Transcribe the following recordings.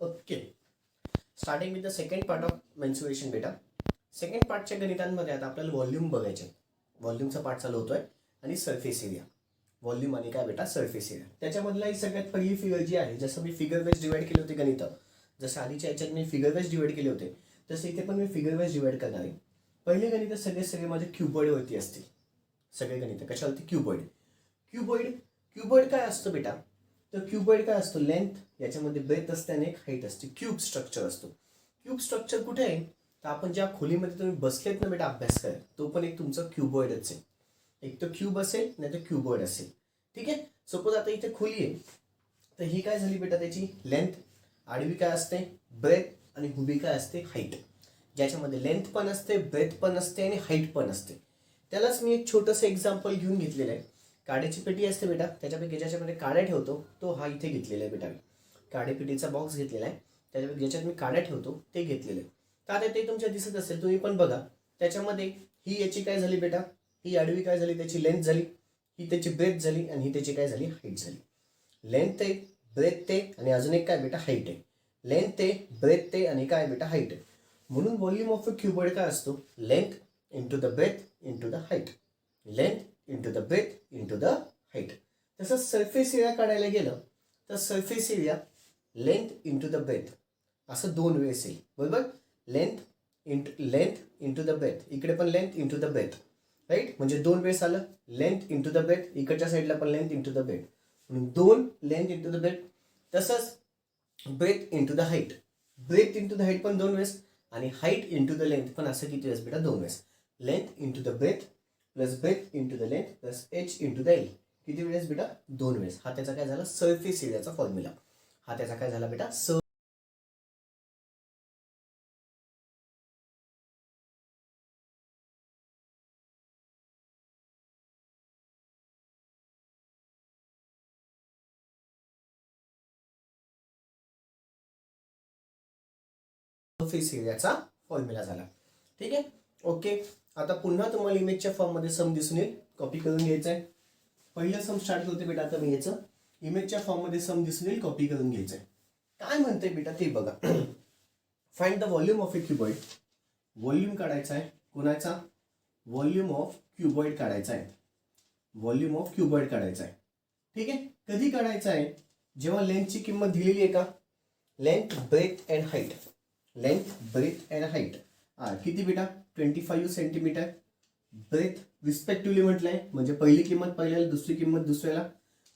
Okay, starting with the second part of mensuration बेटा. Second पार्टच्या गणितांमध्ये आता आपल्याला व्हॉल्यूम बघायचे. व्हॉल्यूमचा पार्ट चालू होतोय आणि सरफेस एरिया. व्हॉल्यूम आणि काय बेटा, सरफेस एरिया. त्याच्यामधला ही सगळ्यात पहिली फिगर जी आहे, जसं मी फिगर वाईज डिवाइड केले होते गणित, जसं आधीच्या याच्यात मी फिगर वाईज डिवाइड केले होते, तसं इथे पण मी फिगर वाईज डिवाइड करणार आहे. पहिले गणित सगळे माझे क्युबॉइडवरती असतील. सगळे गणित कशावरती? क्युबॉइड. क्युबॉइड क्युबॉइड काय असतं बेटा? तर क्युबॉइड काय असतो? लेंथ, याच्यामध्ये ब्रेथ असते आणि एक हाईट असते. क्यूब स्ट्रक्चर असतो. क्यूब स्ट्रक्चर कुठे आहे? तर आपण ज्या खोलीमध्ये तुम्ही बसलेत ना बेटा अभ्यास करायला, तो पण एक तुमचा क्युबॉइडच आहे. एक तर क्यूब असेल नाही तर क्युबॉइड असेल. ठीक आहे. सपोज आता इथे खोली आहे, तर ही काय झाली बेटा? त्याची लेंथ. आडवी काय असते? ब्रेथ. आणि उभी काय असते? हाईट. ज्याच्यामध्ये लेंथ पण असते, ब्रेथ पण असते आणि हाईट पण असते. त्यालाच मी एक छोटंसं एक्झाम्पल घेऊन घेतलेलं आहे. काड्याची पेटी असते बेटा, त्याच्यापैकी ज्याच्यामध्ये काड्या ठेवतो तो हा इथे घेतलेला आहे बेटा. काडेपेटीचा बॉक्स घेतलेला आहे, त्याच्यापैकी ज्याच्यात मी काड्या ठेवतो ते घेतलेलं आहे. तर आता ते तुमच्या दिसत असेल, तुम्ही पण बघा. त्याच्यामध्ये ही याची काय झाली बेटा? ही आडवी काय झाली? त्याची लेंथ झाली. ही त्याची ब्रेथ झाली आणि ही त्याची काय झाली? हाईट झाली. लेंथ आहे, ब्रेथ आहे आणि अजून एक काय बेटा? हाईट आहे. लेंथ आहे, ब्रेथ आहे आणि काय बेटा? हाईट आहे. म्हणून व्हॉल्यूम ऑफ अ क्युबॉइड काय असतो? Length into the breadth into the height. Length into the breadth into the height. तसं सरफेस एरिया काढायला गेलं तर surface area length into the breadth असं दोन वेळेस येईल. बरोबर? Length into the breadth. इकडे पण length into the breadth. Right? म्हणजे दोन वेळेस आलं. Length into the breadth. इकडच्या साईडला पण लेंथ इंटू द ब्रेथ. म्हणून दोन लेंथ इंटू द ब्रेथ. तसंच breadth into the height. Breath into the height पण दोन वेळेस आणि हाईट इंटू द लेंथ पण असं किती वेळेस बेटा? दोन वेळेस. Length into the breadth plus breadth into the length plus H into the L. किती वेळेस बेटा? दोन वेळेस. हा त्याचा काय झाला? सरफेस एरियाचा फॉर्म्युला. हा त्याचा काय झाला बेटा? सरफेस एरियाचा फॉर्म्युला झाला. ठीक आहे. ओके. आता पुन्हा तुम्हाला इमेजच्या फॉर्ममध्ये सम दिसून येईल. कॉपी करून घ्यायचं आहे. पहिलं सम स्टार्ट करते बेटा. आता मी याचं इमेजच्या फॉर्ममध्ये सम दिसून येईल, कॉपी करून घ्यायचं आहे. काय म्हणते बेटा ते बघा. Find the volume of a cuboid. Volume काढायचा आहे. कोणाचा? व्हॉल्यूम ऑफ क्युबॉइड काढायचा आहे. व्हॉल्यूम ऑफ क्युबॉइड काढायचा आहे. ठीक आहे. कधी काढायचा आहे? जेव्हा लेंथची किंमत दिलेली आहे का? Length, breadth and height. Length, breadth and height किती बेटा? 25 सेंटीमीटर. ब्रेथ रिस्पेक्टिव्हली म्हटलंय, म्हणजे पहिली किंमत पहिल्याला, दुसरी किंमत दुसऱ्याला.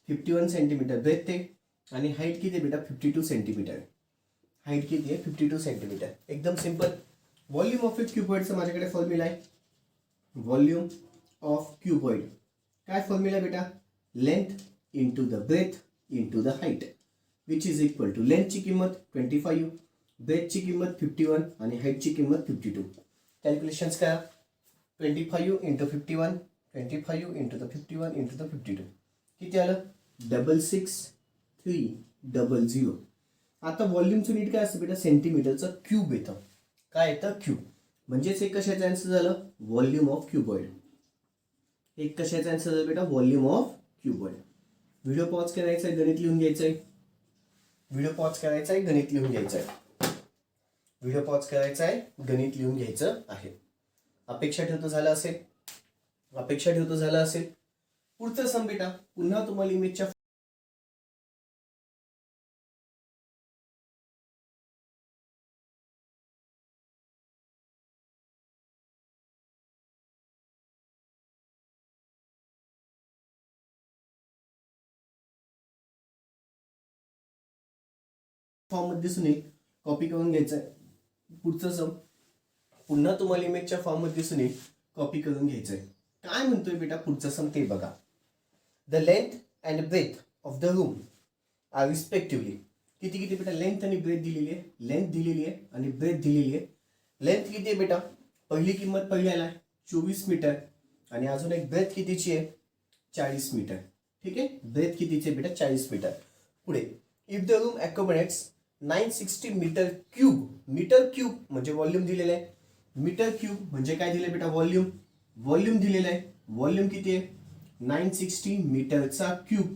51 सेंटीमीटर ब्रेथ आहे आणि हाईट किती बेटा? 52 सेंटीमीटर. हाईट किती आहे? 52 सेंटीमीटर. एकदम सिंपल. व्हॉल्यूम ऑफ ए क्युबॉइडचा माझ्याकडे फॉर्म्युला आहे. व्हॉल्यूम ऑफ क्युबॉइड काय फॉर्म्युला बेटा? Length into the breadth into the height which is equal to लेंथची किंमत 25, ब्रेथची किंमत 51 आणि हाईटची किंमत 52. कॅल्क्युलेशन्स करा. 25 into 51, 25 into the 51 into the 52 किती आलं? 66,300. आता व्हॉल्यूमचं नीट काय असतं बेटा? सेंटीमीटरचं क्यूब येतं. काय येतं? क्यूब. म्हणजेच एक कशाचं आन्सर झालं? Volume of cuboid. एक कशाचं आन्सर झालं बेटा? Volume of cuboid. Video pause करायचा आहे, गणित लिहून घ्यायचं आहे. व्हिडिओ पॉज करायचा आहे, गणित लिहून घ्यायचं आहे. व्हिडिओ पॉज करायचा आहे, गणित लिहून घ्यायचं आहे. अपेक्षा ठेवतो झालं असेल. अपेक्षा ठेवतो झालं असेल. पुढचं सम बेटा पुन्हा तुम्हाला इमेजच्या फॉर्म मध्ये दिसून येईल. कॉपी करून घ्यायचं आहे. पुढचं सम पुन्हा तुम्हाला इमेजच्या फॉर्म मध्ये दिसून येईल. कॉपी करून घ्यायचं आहे. काय म्हणतोय बेटा पुढचं सम ते बघा. The length and breadth of the room are respectively. किती किती बेटा? लेंथ आणि ब्रेथ दिलेली आहे. लेंथ दिलेली आहे आणि ब्रेथ दिलेली आहे. लेंथ किती आहे बेटा? पहिली किंमत पहिल्याला 24 मीटर आणि अजून एक ब्रेथ कितीची आहे? 40 मीटर. ठीक आहे. ब्रेथ कितीची आहे बेटा? 40 मीटर. पुढे if the room accommodates 960 metre cube. Metre cube म्हणजे व्हॉल्यूम दिलेलं आहे. मीटर क्यूब म्हणजे काय दिलं बेटा? व्हॉल्यूम. व्हॉल्यूम दिलेलं आहे. व्हॉल्यूम किती आहे? 960 मीटरचा क्यूब.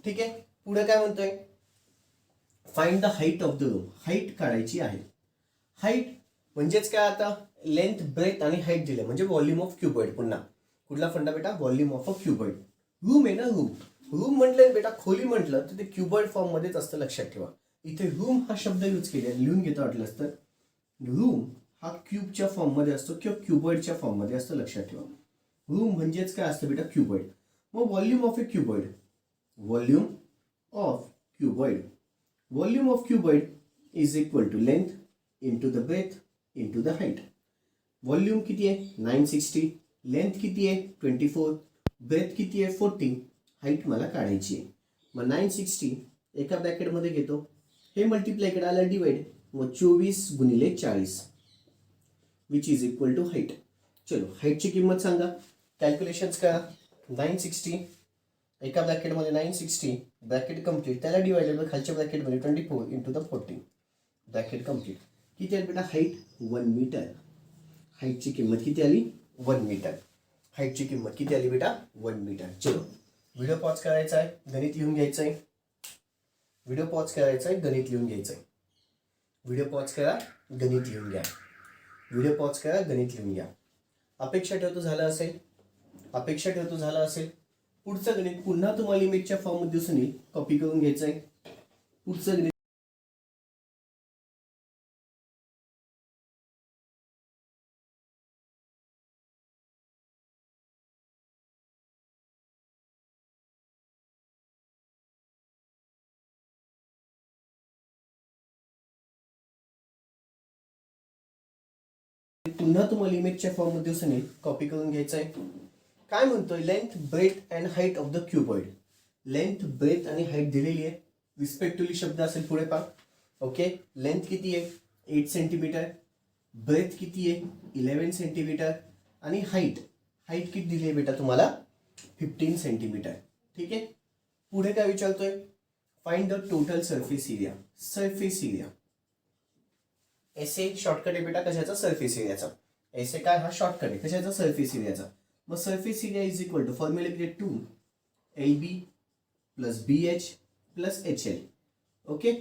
ठीक आहे. पुढे काय म्हणतोय? Find the height of the room. Height काढायची आहे. हाईट म्हणजेच काय, आता लेंथ, ब्रेथ आणि हाईट दिले म्हणजे व्हॉल्यूम ऑफ क्युबॉइड. पुन्हा कुठला फंडा बेटा, volume of a cuboid. Room आहे ना, रूम. रूम म्हटलं बेटा, खोली म्हटलं तर ते क्युबॉइड फॉर्म मध्येच असतं, लक्षात ठेवा. इथे रूम हा शब्द यूज केला, लिहून घेतो वाटलंच तर. रूम हा क्यूबच्या फॉर्म मध्ये असतो किंवा क्युबॉइडच्या फॉर्म मध्ये असतो, लक्षात ठेवा. रूम म्हणजेच काय असतं बेटा, क्युबॉइड. मग volume of a cuboid, volume of cuboid, volume of cuboid is equal to length into the breadth into the height. Volume किती आहे 960, लेंथ किती आहे 24, ब्रेथ किती आहे 40, हाईट मला काढायची आहे. मग 960 एका ब्रॅकेटमध्ये घेतो, हे मल्टिप्लाय इकडे आलं डिवाइड, मग 24 गुणिले 40 which is equal to height. चलो हाईटची किंमत सांगा, कॅल्क्युलेशन्स करा. 960 एका ब्रॅकेटमध्ये 960 ब्रॅकेट कम्प्लीट, त्याला डिवाइडेड बाय खालच्या ब्रॅकेटमध्ये 24 इंटू द 40 ब्रॅकेट कम्प्लीट. किती आहे बेटा हाईट, 1 मीटर. हाईटची किंमत किती आली, 1 मीटर. हाईटची किंमत किती आली बेटा, 1 मीटर. चलो व्हिडिओ पॉज करायचा आहे, गणित लिहून घ्यायचं आहे. व्हिडिओ पॉज करायचा आहे, गणित लिहून घ्यायचं आहे. व्हिडिओ पॉज करा, गणित लिहून घ्या. व्हिडिओ पॉज करा, गणित लिहून घ्या. अपेक्षा ठेवतो झालं असेल, अपेक्षा ठेवतो झालं असेल. पुढचं गणित पुन्हा तुम्हाला इमेजच्या फॉर्म मध्ये दिसून येईल, कॉपी करून घ्यायचं आहे. पुढचं गणित पुन्हा तुम्हाला इमेजच्या फॉर्म मध्ये दिसून येईल, कॉपी करून घ्यायचं आहे. काय म्हणतोय, length, breadth and height of the cuboid. Length, breadth आणि हाईट दिलेली आहे, रिस्पेक्टिव्हली शब्द असेल पुढे पहा. ओके, लेंथ किती आहे 8 सेंटीमीटर, ब्रेथ किती आहे 11 सेंटीमीटर आणि हाईट, हाईट किती दिली आहे बेटा तुम्हाला 15 सेंटीमीटर. ठीक आहे. पुढे काय विचारतोय, find the total surface area. Surface area essay shortcut आहे बेटा कशाचा, सरफेस एरियाचा. एसे काय, हा शॉर्टकट आहे कशाचा, सरफेस एरियाचा. मग surface area is equal to formula किती, 2 LB plus BH plus HL. Okay,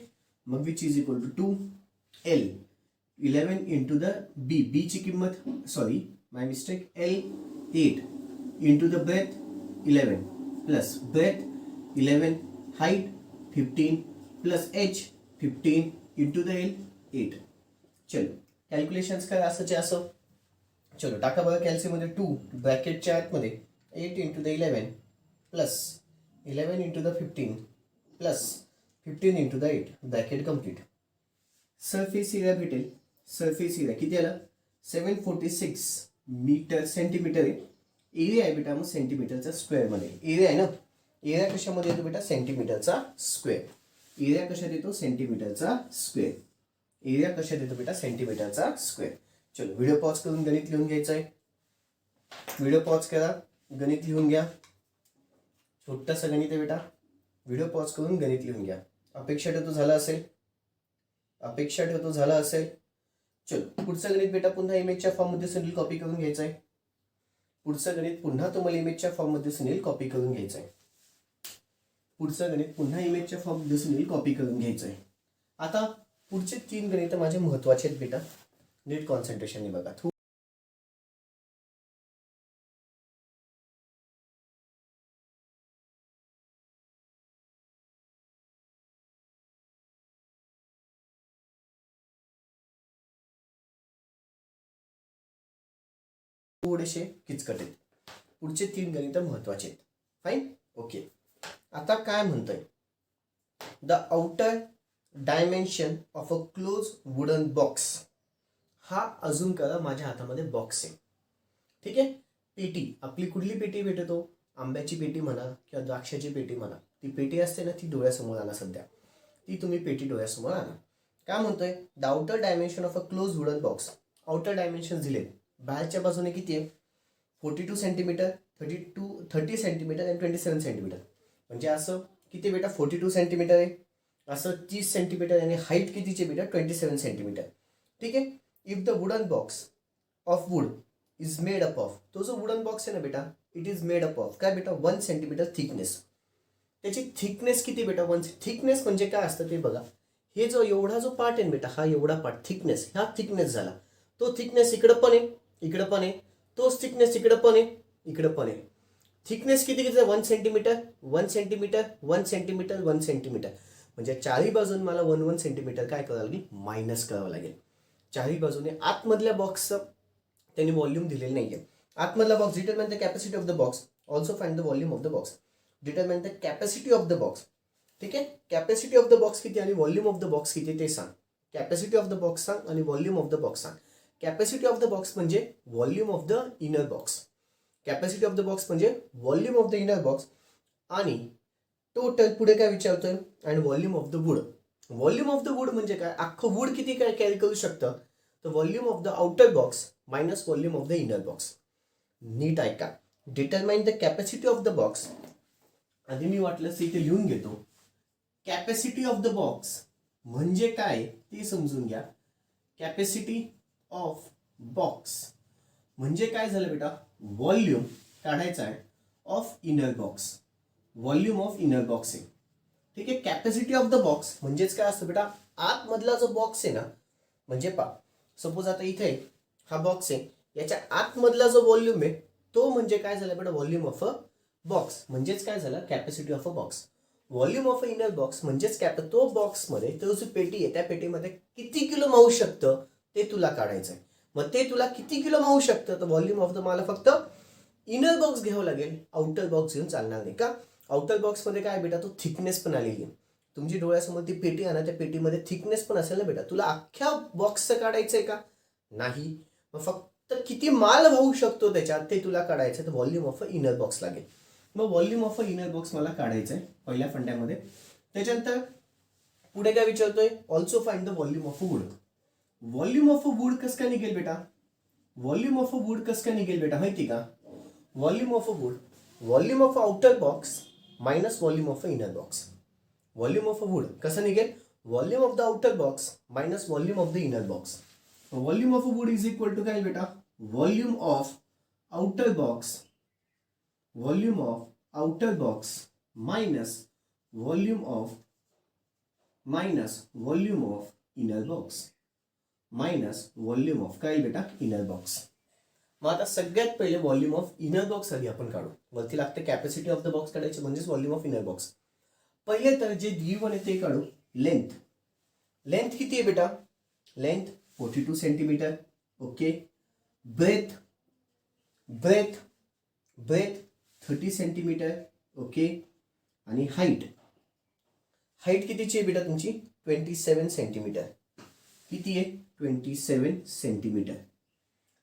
मग which is equal to 2 L 11 into the B ची किंमत, sorry my mistake, L 8 into the breadth 11 plus breadth 11, height 15 plus H 15 into the L 8. चलो calculations करा, असंच असं. चलो टाका बघा कॅल्सीमध्ये 2 ब्रॅकेटच्या आतमध्ये 8 into the 11 plus 11 into the 15 plus 15 into the 8 bracket complete. Surface area भेटेल, सरफेस एरिया किती आला 746 मीटर सेंटीमीटर आहे. एरिया आहे बेटा मग सेंटीमीटरचा स्क्वेअरमध्ये. एरिया आहे ना, एरिया कशामध्ये येतो बेटा, सेंटीमीटरचा स्क्वेअर. एरिया कशात येतो, सेंटीमीटरचा स्क्वेअर. एरिया कशात येतो बेटा, सेंटीमीटरचा स्क्वेअर. चलो व्हिडिओ पॉज करून गणित लिहून घ्यायचं आहे. व्हिडिओ पॉज करा, गणित लिहून घ्या. छोटंसं गणित आहे बेटा, व्हिडिओ पॉज करून गणित लिहून घ्या. अपेक्षा ठेवतो झाला असेल, अपेक्षा ठेवतो झाला असेल. चलो पुढचं गणित बेटा पुन्हा इमेजच्या फॉर्म मध्ये दिसून येईल, कॉपी करून घ्यायचं आहे. पुढचं गणित पुन्हा तुम्हाला इमेजच्या फॉर्म मध्ये दिसून येईल, कॉपी करून घ्यायचं आहे. पुढचं गणित पुन्हा इमेजच्या फॉर्म मध्ये दिसून येईल, कॉपी करून घ्यायचं आहे. आता पुढचे 3 गणित माझे महत्वाचे आहेत बेटा, नीट कॉन्सन्ट्रेशनने बघा. थोडेसे किचकट आहेत. पुढचे 3 गणित महत्वाचे आहेत. Fine, okay. आता काय म्हणतोय, the outer dimension of a close wooden box. हा अजून करा, माझ्या हातामध्ये बॉक्स आहे. ठीक आहे. पेटी, आपली कुठली पेटी भेटतो, आंब्याची पेटी म्हणा किंवा द्राक्षाची पेटी म्हणा, ती पेटी असते ना, ती डोळ्यासमोर आणा. सध्या ती तुम्ही पेटी डोळ्यासमोर आणा. काय म्हणतोय, the outer dimension of a close wooden box. Outer dimension दिले, बाहेरच्या बाजूने किती आहे 42 सेंटीमीटर, 30 सेंटीमीटर आणि 27 सेंटीमीटर. म्हणजे असं किती बेटा 42 सेंटीमीटर आहे, असं 30 सेंटीमीटर आणि हाईट कितीची बेटा 27 सेंटीमीटर. ठीक आहे. If the wooden box of would is made up of, तो जो वुडन बॉक्स आहे ना बेटा, it is made up of काय बेटा 1 सेंटीमीटर थिकनेस. त्याची थिकनेस किती बेटा 1. थिकनेस म्हणजे काय असतं ते बघा, हे जो एवढा जो पार्ट आहे बेटा, हा एवढा पार्ट थिकनेस, हा थिकनेस झाला. तो थिकनेस इकडं पण आहे, इकडं पण आहे. तोच थिकनेस इकडं पण आहे, इकडं पण आहे. थिकनेस किती किती 1 सेंटीमीटर, 1 सेंटीमीटर, 1 सेंटीमीटर, 1 सेंटीमीटर. म्हणजे चारही बाजून मला 1 सेंटीमीटर काय करावं लागेल, मायनस करावं लागेल. चारही बाजूने आतमधल्या बॉक्सचं त्यांनी व्हॉल्यूम दिलेलं नाहीये. आतमधला box determine the capacity of the box, also find the volume of the box. Determine the capacity of the box. ठीक आहे, कॅपॅसिटी ऑफ द बॉक्स किती आणि व्हॉल्यूम ऑफ द बॉक्स किती ते सांग. कॅपॅसिटी ऑफ द बॉक्स सांग आणि volume of the box सांग. कॅपॅसिटी ऑफ द बॉक्स म्हणजे volume of the inner box. Capacity of the box म्हणजे volume of the inner box आणि टोटल पुढे काय विचारतोय, and volume of the wood. Volume of the wood म्हणजे काय, अख्खं वूड किती काय कॅरी करू शकतं, तर volume of the outer box minus volume of the inner box. नीट ऐका. Determine the capacity of the box. आधी मी वाटलं इथे लिहून घेतो. कॅपॅसिटी ऑफ द बॉक्स म्हणजे काय ते समजून घ्या. कॅपॅसिटी ऑफ बॉक्स म्हणजे काय झालं बेटा, व्हॉल्यूम काढायचा आहे of inner box. Volume of inner box आहे. ठीक आहे. कॅपॅसिटी ऑफ द बॉक्स म्हणजेच काय असतं बेटा, आतमधला जो बॉक्स आहे ना, म्हणजे पा सपोज आता इथे हा बॉक्स आहे, याच्या आतमधला जो व्हॉल्यूम आहे तो म्हणजे काय झालं बेटा, व्हॉल्यूम ऑफ अ बॉक्स. म्हणजेच काय झालं, capacity of a box. Volume of a inner box म्हणजेच तो बॉक्समध्ये तो जो पेटी आहे त्या पेटीमध्ये किती किलो मावू शकतं ते तुला काढायचं आहे. मग ते तुला किती किलो मावू शकतं, तर व्हॉल्यूम ऑफ द मला फक्त इनर बॉक्स घ्यावं लागेल, आउटर बॉक्स घेऊन चालणार नाही. का, आउटर बॉक्समध्ये काय बेटा, तो थिकनेस पण आलेली आहे. तुमची डोळ्यासमोर ती पेटी आहे ना, त्या पेटीमध्ये थिकनेस पण असेल ना बेटा. तुला अख्ख्या बॉक्सचं काढायचंय का, नाही. मग फक्त किती माल वाहू शकतो त्याच्यात ते तुला काढायचं, तर volume of a inner box लागेल. मग volume of a inner box मला काढायचं आहे पहिल्या फंड्यामध्ये. त्याच्यानंतर पुढे काय विचारतोय, also find the volume of a wood. Volume of a wood कसं काय निघेल बेटा, व्हॉल्यूम ऑफ अ वूड कसं काय निघेल बेटा माहिती का. Volume of a wood, volume of outer box minus volume of a inner box. Volume of a wood कसं निघेल, volume of the outer box minus volume of the inner box. Volume of a wood is equal to काय बेटा, volume of outer box, volume of outer box minus volume of inner box, minus volume of काय बेटा, inner box. मग आता सगळ्यात पहिले volume of inner box आधी आपण काढू. वरती लागते कॅपॅसिटी ऑफ द बॉक्स काढायची म्हणजेच व्हॉल्यूम ऑफ इनर बॉक्स. पहिले तर जे गिव्हन आहे ते काढू. लेंथ, लेंथ किती आहे बेटा, length 42 centimetre. Okay. Breadth, breadth, breadth 30 centimetre. Okay. आणि हाईट, हाईट कितीची आहे बेटा तुमची, 27 सेंटीमीटर. किती आहे, 27 सेंटीमीटर.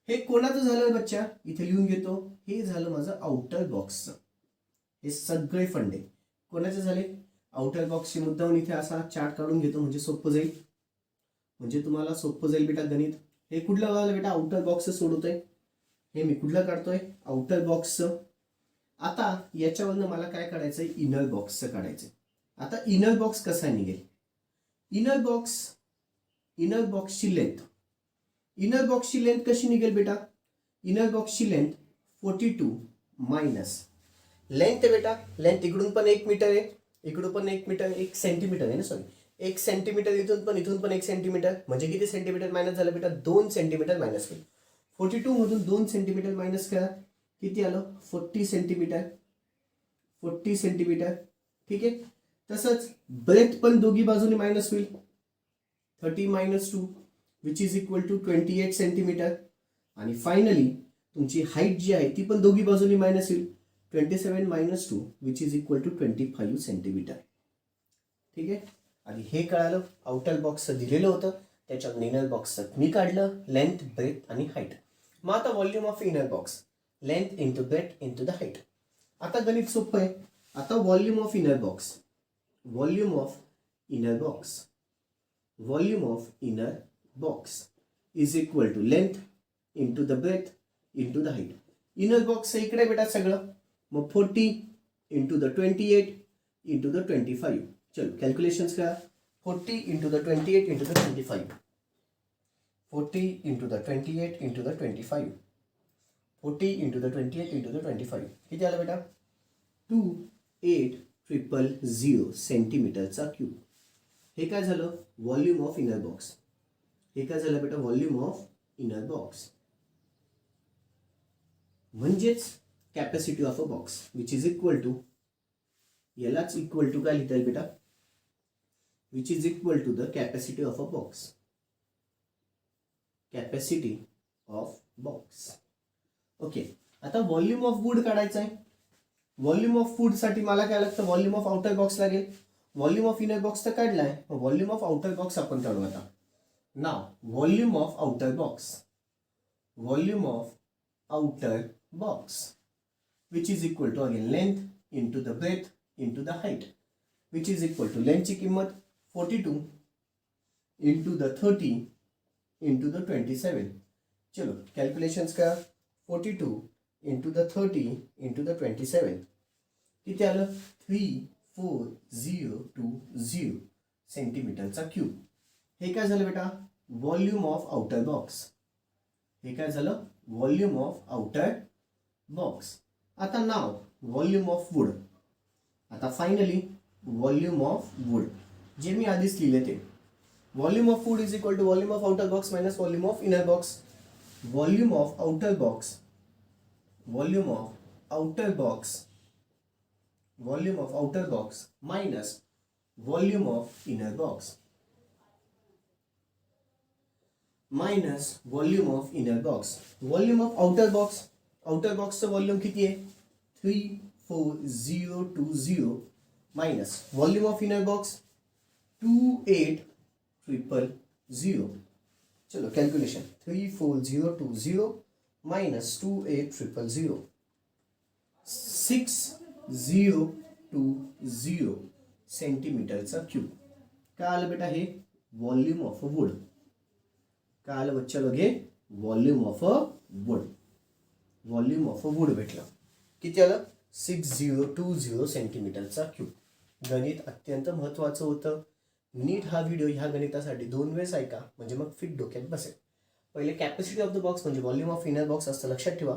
हे कोणाचं झालं बच्चा, इथे लिहून घेतो. हे झालं माझं आउटर बॉक्सचं. हे सगळे फंडे कोणाचे झाले, आउटर बॉक्सची. मुद्दाहून इथे असा चार्ट काढून घेतो म्हणजे सोपं जाईल, म्हणजे तुम्हाला सोपं जाईल बेटा गणित. हे कुठलं झालं बेटा, आउटर बॉक्सचं सोडवतोय. हे मी कुठलं काढतोय, आउटर बॉक्सचं. आता याच्यावरनं मला काय काढायचंय, इनर बॉक्सचं काढायचंय. आता इनर बॉक्स कसा निघेल, इनर बॉक्सची लेंथ, इनर बॉक्सची लेंथ कशी निघेल बेटा, इनर बॉक्सची लेंथ 42 मायनस लेंथ आहे बेटा, लेंथ इकडून पण 1 मीटर आहे, इकडून पण 1 मीटर, 1 सेंटीमीटर आहे ना, सॉरी 1 सेंटीमीटर. इथून पण 1 सेंटीमीटर. म्हणजे किती सेंटीमीटर मायनस झालं बेटा, 2 सेंटीमीटर मायनस होईल. 42 मधून 2 सेंटीमीटर मायनस करा, किती आलं, 40 सेंटीमीटर. 40 सेंटीमीटर. ठीक आहे. तसंच ब्रेथ पण दोघी बाजूने मायनस होईल. 30 minus 2 which is equal to 28 centimetre. आणि फायनली तुमची हाईट जी आहे ती पण दोघी बाजूनी मायनस होईल. 27 minus 2 which is equal to 25 centimetre. ठीक आहे. आणि हे कळालं, आउटर बॉक्सचं दिलेलं होतं, त्याच्यात इनर बॉक्सचं मी काढलं, लेंथ, ब्रेथ आणि हाईट. मग आता volume of inner box, length into breadth into the height. आता गणित सोपं आहे. आता volume of inner box, volume of inner box, volume of inner box is equal to length into the breadth into the height. Inner box इकडे बेटा सगळं, मग 40 into the 28 into the 25. चलो कॅल्क्युलेशन्स करा. 40 into the 28 into the 25, 40 into the 28 into the 25, 40 into the 28 into the 25. किती आलं बेटा, 28,000 सेंटीमीटरचा cube. हे काय झालं, व्हॉल्यूम ऑफ इनर बॉक्स. हे काय झालं बेटा, व्हॉल्यूम ऑफ इनर बॉक्स म्हणजेच capacity of a box which is equal to, यालाच इक्वल टू काय लिहिता येईल बेटा, which is equal to the capacity of a box. Capacity of box. Okay, आता व्हॉल्यूम ऑफ वूड काढायचं आहे. व्हॉल्यूम ऑफ वूड साठी मला काय लागतं, व्हॉल्यूम ऑफ आउटर बॉक्स लागेल. व्हॉल्यूम ऑफ इनर बॉक्स तर काढलाय, व्हॉल्यूम ऑफ आउटर बॉक्स आपण काढू आता. नाव volume of outer box, volume of outer box which is equal to again length into the breadth into the height, which is equal to length ची किंमत 42 into the 30 into the 27. चलो calculations करा. 42 into the 30 into the 27 किती आलं, 34020 सेंटीमीटरचा cube. हे काय झालं बेटा, व्हॉल्यूम ऑफ आउटर बॉक्स. हे काय झालं, व्हॉल्यूम ऑफ आउटर बॉक्स. आता नाव व्हॉल्यूम ऑफ वूड. आता फायनली व्हॉल्यूम ऑफ वूड जे मी आधीच लिहिले ते, volume of wood is equal to volume of outer box minus volume of inner box. Volume of outer box, volume of outer box, volume of outer box minus volume of inner box, minus volume of inner box. Volume of outer box, outer बॉक्सचं volume किती आहे, 34020 minus volume of inner box 28000. चलो calculation, 34020 minus 28000, 6020 सेंटीमीटरचा cube. काय आलं बेटा, हे volume of a wood. काय आलं बच्चा लोग, हे volume of a wood. Volume of a wood भेटलं. किती आलं, 6020 सेंटीमीटरचा क्यूब. गणित अत्यंत महत्त्वाचं होतं. नीट हा व्हिडिओ ह्या गणितासाठी 2 वेळेस ऐका, म्हणजे मग फिट डोक्यात बसेल. पहिले कॅपॅसिटी ऑफ द बॉक्स म्हणजे व्हॉल्यूम ऑफ इनर बॉक्स असतं, लक्षात ठेवा.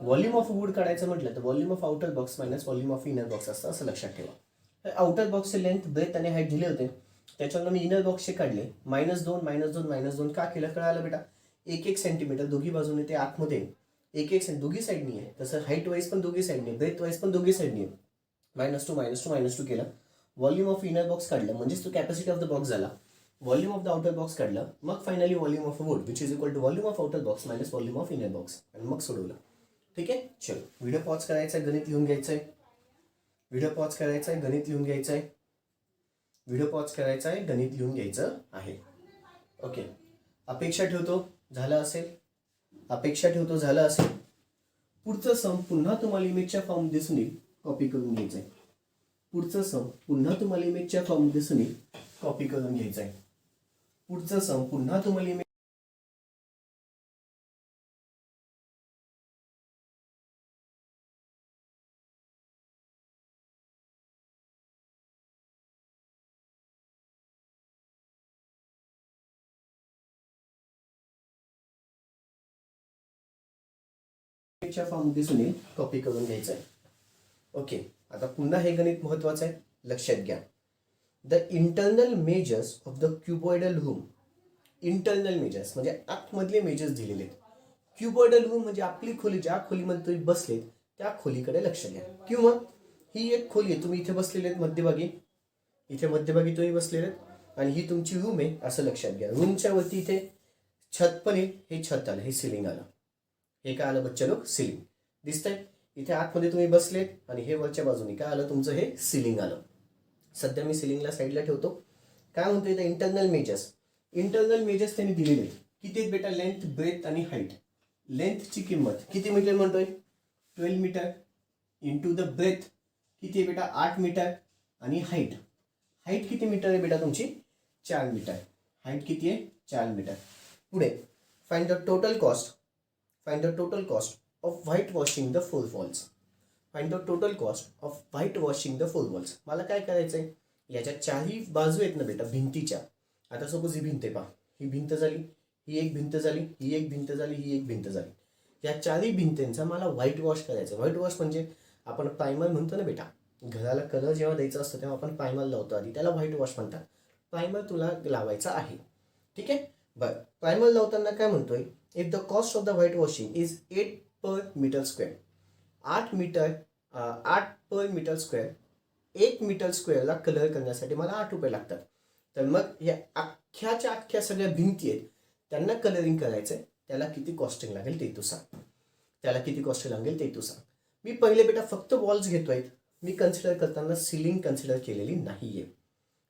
व्हॉल्यूम ऑफ वूड काढायचं म्हटलं तर volume of outer box minus volume of inner box असतं, असं लक्षात ठेवा. आउटर बॉक्सचे लेंथ, ब्रेथ आणि हाईट दिले होते, त्याच्यावर मी इनर बॉक्सचे काढले. -2 -2 का केलं कळालं बेटा, 1 सेंटीमीटर दोघी बाजूने ते आतमध्ये 1 सेंट दोघी साईडनी आहे. तसं हाईट वाईज पण दोघी साईडनी, ब्रेथ वाईज पण दोघी साईडनी आहे. -2 केलं. व्हॉल्यूम ऑफ इनर बॉक्स काढलं म्हणजेच तो कॅपॅसिटी ऑफ द बॉक्स झाला. Volume of the outer box काढलं, मग finally volume of wood which is equal to volume of outer box minus volume of inner box, आणि मग सोडवलं. ठीक आहे, चलो व्हिडिओ पॉज करायचा आहे, गणित लिहून घ्यायचं आहे. व्हिडिओ पॉज करायचा आहे, गणित लिहून घ्यायचं आहे. व्हिडिओ पॉज करायचा आहे, गणित लिहून घ्यायचं आहे. ओके, अपेक्षा ठेवतो झालं असेल, अपेक्षा ठेवतो झालं असेल. पुढचं सम पुन्हा तुम्हाला इमेजच्या फॉर्म दिसून येईल, कॉपी करून घ्यायचं आहे. पुढचं सम पुन्हा तुम्हाला इमेजच्या फॉर्म दिसून येईल, कॉपी करून घ्यायचं आहे. पुढचं सम पुन्हा तुम्हाला इमेज फॉर्म दिसून येईल, कॉपी करून घ्यायचं आहे. ओके, आता पुन्हा हे गणित महत्वाचं आहे, लक्षात घ्या. The internal measures of the cuboidal room. Internal measures म्हणजे आतमधले मेजर्स दिलेले आहेत. क्युबॉइडल रूम म्हणजे आपली खोली, ज्या खोलीमध्ये तुम्ही बसलेत त्या खोलीकडे लक्ष द्या. किंवा ही एक खोली आहे, तुम्ही इथे बसलेले आहेत मध्यभागी, इथे मध्यभागी तुम्ही बसलेले आहेत आणि ही तुमची रूम आहे असं लक्षात घ्या. रूमच्या वरती इथे छत पण आहे, हे छत आलं, हे सिलिंग आलं. हे काय आलं बच्चा लोक, सिलिंग दिसतंय. इथे आतमध्ये तुम्ही बसलेत आणि हे वरच्या बाजूने काय आलं तुमचं, हे सिलिंग आलं. सध्या मी सिलिंगला साईडला ठेवतो. काय म्हणतोय इथे, इंटरनल मेजर्स. इंटरनल मेजर्स त्यांनी दिलेले आहेत. किती आहेत बेटा, लेंथ, ब्रेथ आणि हाईट. लेंथची किंमत किती मीटर म्हणतोय, 12 मीटर इंटू द ब्रेथ किती आहे बेटा, 8 मीटर. आणि हाईट, हाईट किती मीटर आहे बेटा तुमची, 4 मीटर. हाईट किती आहे, 4 मीटर. पुढे find the total cost. Find the total cost of white washing the 4 walls. Find the total cost of white washing the 4 walls. मला काय करायचंय, याच्या चारही बाजू आहेत ना बेटा भिंतीच्या. आता सपोज ही भिंत आहे पहा, ही भिंत झाली, ही एक भिंत झाली, ही एक भिंत झाली, ही एक भिंत झाली. या चारही भिंतींचा मला व्हाईट वॉश करायचं. व्हाईट वॉश म्हणजे आपण प्रायमर म्हणतो ना बेटा, घराला कलर जेव्हा द्यायचा असतो तेव्हा आपण प्रायमर लावतो आधी, त्याला व्हाईट वॉश म्हणतात. प्रायमर तुला लावायचा आहे. ठीक आहे. बरं, प्रायमर लावताना काय म्हणतोय, if the cost of the white washing is 8 per metre square. 8 per metre square, 1 metre स्क्वेअरला कलर करण्यासाठी मला 8 रुपये लागतात. तर मग या अख्ख्या सगळ्या भिंती आहेत त्यांना कलरिंग करायचं आहे, त्याला किती कॉस्टिंग लागेल ते तू सांग. मी पहिले बेटा फक्त वॉल्स घेतोय. मी कन्सिडर करताना सिलिंग कन्सिडर केलेली नाहीये.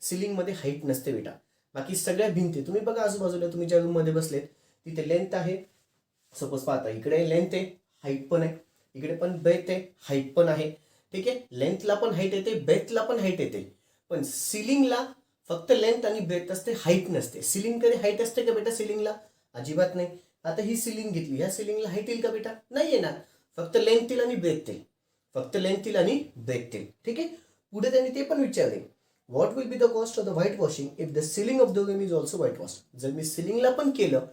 सिलिंगमध्ये हाईट नसते बेटा. बाकी सगळ्या भिंती तुम्ही बघा, आजूबाजूला तुम्ही ज्या रूममध्ये बसलेत तिथे लेंथ आहे. सपोज पाहता इकडे लेंथ आहे, हाईट पण आहे. इकडे पण ब्रेथ आहे, हाईट पण आहे. ठीक आहे, लेंथला पण हाईट येते, ब्रेथला पण हाईट येते. पण सिलिंगला फक्त लेंथ आणि ब्रेथ असते, हाईट नसते. सिलिंग कधी हाईट असते का बेटा सिलिंगला? अजिबात नाही. आता ही सिलिंग घेतली, ह्या सिलिंगला हाईट येईल का बेटा? नाही येणार. फक्त लेंथ येईल आणि ब्रेथ येईल. ठीक आहे. पुढे त्यांनी ते पण विचारले, what will be the cost of the white washing if the ceiling of the room is also white wash. जर मी सिलिंगला पण केलं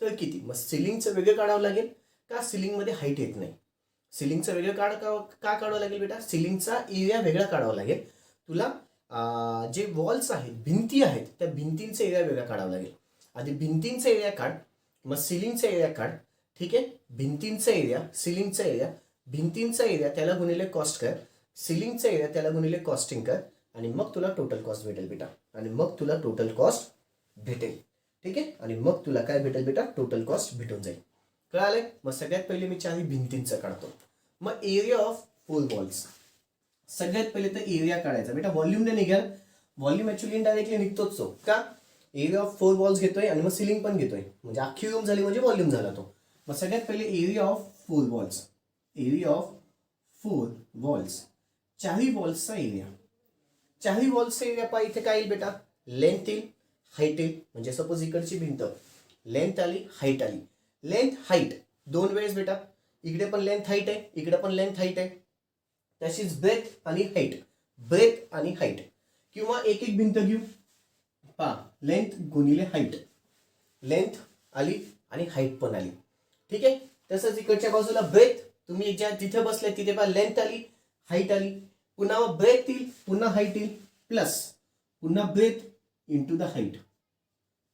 तर किती? मग सिलिंगचं वेगळं काढावं लागेल का? सिलिंगमध्ये हाईट येत नाही. सिलिंगचं वेगळं का काढावं लागेल बेटा? सिलिंगचा एरिया वेगळा काढावा लागेल तुला. जे वॉल्स आहेत, भिंती आहेत, त्या भिंतींचा एरिया वेगळा काढावा लागेल. आधी भिंतींचा एरिया काढ, मग सिलिंगचा एरिया काढ. ठीक आहे. भिंतींचा एरिया, सिलिंगचा एरिया, भिंतींचा एरिया त्याला गुणिले कॉस्ट कर, सिलिंगचा एरिया त्याला गुणिले कॉस्टिंग कर, आणि मग तुला टोटल कॉस्ट भेटेल बेटा. ठीक आहे. आणि मग तुला काय भेटेल बेटा? टोटल कॉस्ट भेटून जाईल. कळालंय? मग सगळ्यात पहिले मी चारी भिंतींचं काढतो. मग एरिया ऑफ 4 वॉल्स. सगळ्यात पहिले तर एरिया काढायचा बेटा. व्हॉल्यूमने निघाल. व्हॉल्यूम ऍक्च्युअली इनडायरेक्टली निघतोच तो. का? एरिया ऑफ 4 वॉल्स घेतोय आणि मग सिलिंग पण घेतोय, म्हणजे अख्खी रूम झाली म्हणजे व्हॉल्यूम झाला तो. मग सगळ्यात पहिले एरिया ऑफ 4 वॉल्स. चारही वॉल्सचा एरिया पहा. इथे काय येईल बेटा? लेंथ येईल, हाईट येईल. म्हणजे सपोज इकडची भिंत लेंथ आली, हाईट आली. लेंथ हाईट दोन वेळेस बेटा. इकडे पण लेंथ हाईट आहे, इकडे पण लेंथ हाईट आहे. तशीच ब्रेथ आणि हाईट. किंवा एक एक भिंत घेऊ. पहा, लेंथ गुणिले हाईट. लेंथ आली आणि हाईट पण आली. ठीक आहे. तसंच इकडच्या बाजूला ब्रेथ. तुम्ही ज्या तिथे बसले तिथे पहा, लेंथ आली, हाईट आली. पुन्हा ब्रेथ येईल, पुन्हा हाईट येईल, प्लस पुन्हा breath into the height,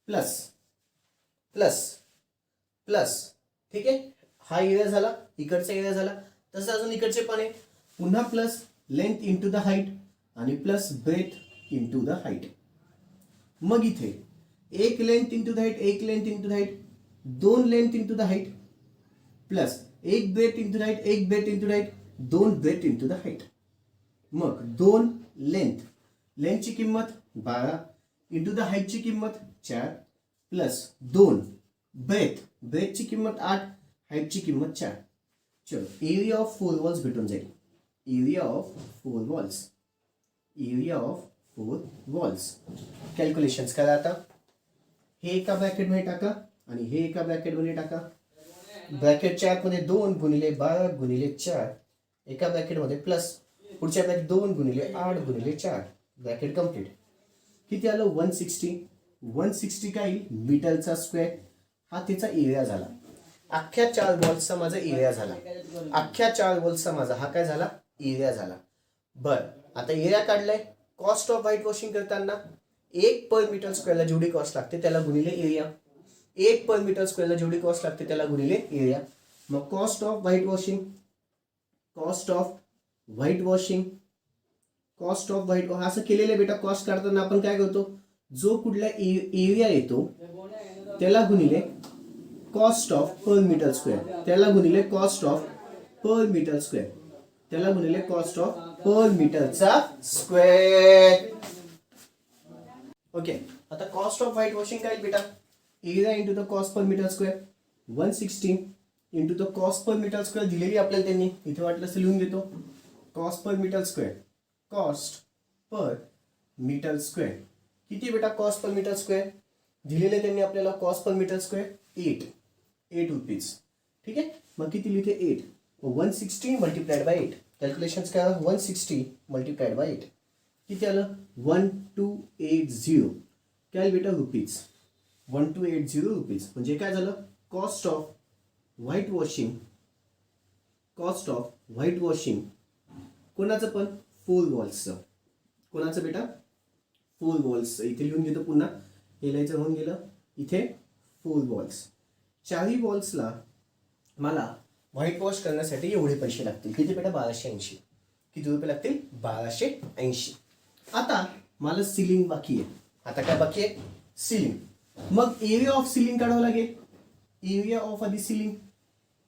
plus. ठीक आहे. हा एरिया झाला, इकडचा एरिया झाला. तसं अजून इकडचे पण आहे. पुन्हा plus length into the height आणि plus breadth into the height. मग इथे एक लेंथ इंटू द हाईट, दोन length into the height, plus एक ब्रेथ इंटू द हाईट, दोन ब्रेथ इंटू द हाईट. मग दोन लेंथची किंमत 12 इंटू द हाईटची किंमत 4, प्लस दोन ब्रेथची किंमत 8, हाईटची किंमत 4. चलो, एरिया ऑफ 4 वॉल्स भेटून जाईल. Area of 4 walls. कॅल्क्युलेशन्स करा आता. हे एका ब्रॅकेटमध्ये टाका आणि हे एका ब्रॅकेटमध्ये टाका. ब्रॅकेटच्या आतमध्ये 2 गुणिले 12 गुणिले 4, एका ब्रॅकेटमध्ये प्लस पुढच्या ब्रॅकेट 2 गुणिले 8 गुणिले 4. Bracket complete. किती आलं? 160 काय येईल? मीटरचा स्क्वेअर. हा त्याचा एरिया झाला. अख्ख्या 4 वॉल्सचा माझा एरिया झाला. हा काय झाला? एरिया झाला. बरं, आता एरिया काढलाय. कॉस्ट ऑफ व्हाईट वॉशिंग करताना 1 पर मीटर स्क्वेअरला जेवढी कॉस्ट लागते त्याला गुणिले एरिया. 1 पर मीटर स्क्वेअरला जेवढी कॉस्ट लागते त्याला गुणिले एरिया. मग कॉस्ट ऑफ व्हाईट वॉशिंग असं केलेलं बेटा. कॉस्ट काढताना आपण काय करतो? जो कुठला एरिया येतो त्याला गुणिले cost of per metre square, त्याला गुणिले कॉस्ट ऑफ पर मीटरचा स्क्वेअर. ओके. आता कॉस्ट ऑफ व्हाईट वॉशिंग काय बेटा? Area into the cost per metre square. 160 into the cost per metre square दिलेली आपल्याला त्यांनी. इथे वाटलं असं लिहून घेतो. कॉस्ट पर मीटर स्क्वेअर किती बेटा? कॉस्ट पर मीटर स्क्वेअर दिलेले त्यांनी आपल्याला. Cost per metre square 8 rupees. ठीक आहे. मग किती लिहिते? 8. 160 मल्टिप्लाइड बाय 8. कॅल्क्युलेशन्स काय? 160 मल्टिप्लाइड बाय 8 किती आलं? 1280. काय बेटा? रुपीज. 1280 रुपीज. म्हणजे काय झालं? कॉस्ट ऑफ व्हाईट वॉशिंग कोणाचं पण? 4 वॉल्सचं. कोणाचं बेटा? 4 वॉल्स. इथे लिहून घेतो पुन्हा, हे लिहायचं होऊन गेलं. इथे 4 वॉल्स. 4 वॉल्सला मला व्हाईट वॉश करण्यासाठी एवढे पैसे लागतील. किती बेटा? 1280. किती रुपये लागतील? 1280. आता मला सिलिंग बाकी आहे. आता काय बाकी आहे? सिलिंग. मग एरिया ऑफ सिलिंग काढावं लागेल. एरिया ऑफ आधी सिलिंग.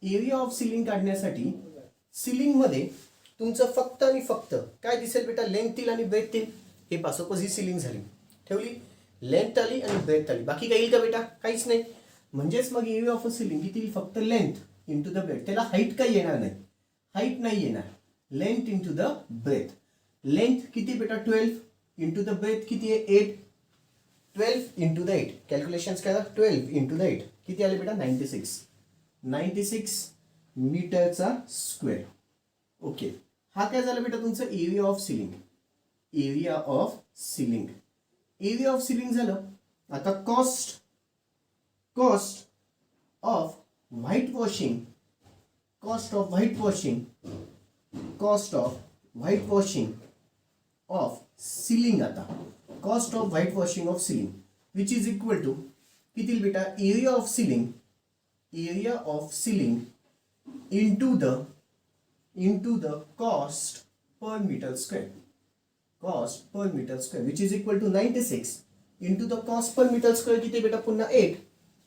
एरिया ऑफ सिलिंग काढण्यासाठी सिलिंगमध्ये तुमचं फक्त आणि फक्त काय दिसेल बेटा? लेंथ येईल आणि ब्रेथ येईल. हे पहा, सपोज ही सिलिंग झाली, ठेवली, लेंथ आली आणि ब्रेथ आली, बाकी काही येईल का बेटा? काहीच नाही. म्हणजेच मग एरिया ऑफ अ सिलिंग किती येईल? फक्त लेंथ इंटू द ब्रेथ. त्याला हाईट काही येणार नाही, हाईट नाही येणार. Length into the breadth. Length किती बेटा? 12 इंटू द ब्रेथ किती आहे? 8. 12 इंटू द 8. कॅल्क्युलेशन्स करा. 12 इंटू द 8 किती आले बेटा? 96. 96 मीटरचा स्क्वेअर. ओके, हा काय झाला बेटा? तुमचं area of ceiling. Area of ceiling. Area of ceiling झालं. आता cost of white washing. Cost of white washing. Cost of white washing of ceiling. आता cost of white washing of ceiling which is equal to किती बेटा? Area of ceiling. Area of ceiling into the cost per meter square. Cost per meter square which is equal to 96 into the cost per meter square किती बेटा? पुन्हा 8.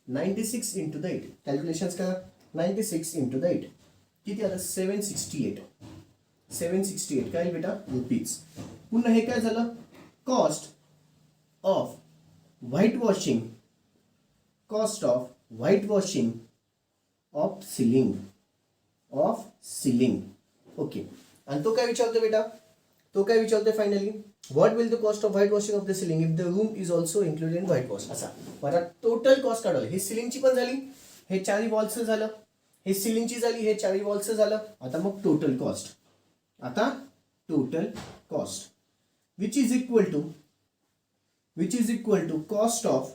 96 into the 8. Calculations करा. 96 into the 8 किती आलं? 768. 768 काय बेटा? Rupees. पुन्हा हे काय झालं? Cost of white washing. Cost of white washing of ceiling. Of ceiling. Okay, आणि तो काय विचारतो बेटा? तो काय विचारतो finally? What will the cost of white washing of the ceiling if the room is also included in white wash. असा मला टोटल कॉस्ट काढवली. हे सिलिंगची पण झाली, हे 4 वॉल्सचं झालं, हे सिलिंगची झाली, हे 4 वॉल्सचं झालं. आता मग टोटल कॉस्ट. आता total cost which is equal to cost of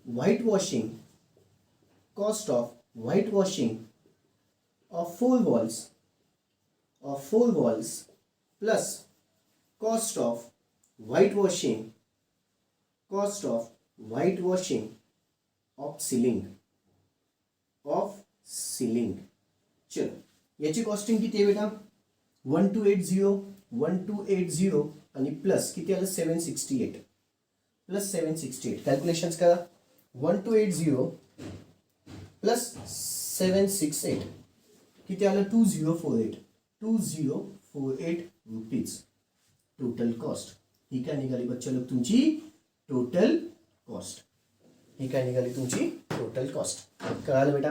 white washing. Cost of white washing of 4 walls plus cost of white washing of ceiling. चलो, याची कॉस्टिंग किती आहे बेटा? 1280 आणि प्लस किती आलं? 768 प्लस 768. कॅल्क्युलेशन्स करा. 1280 प्लस 768 किती आलं? 2048 रुपीज टोटल कॉस्ट. ही काय निघाली बच्चा लोक? तुमची टोटल कॉस्ट. ही काय निघाली? तुमची टोटल कॉस्ट. कळालं बेटा?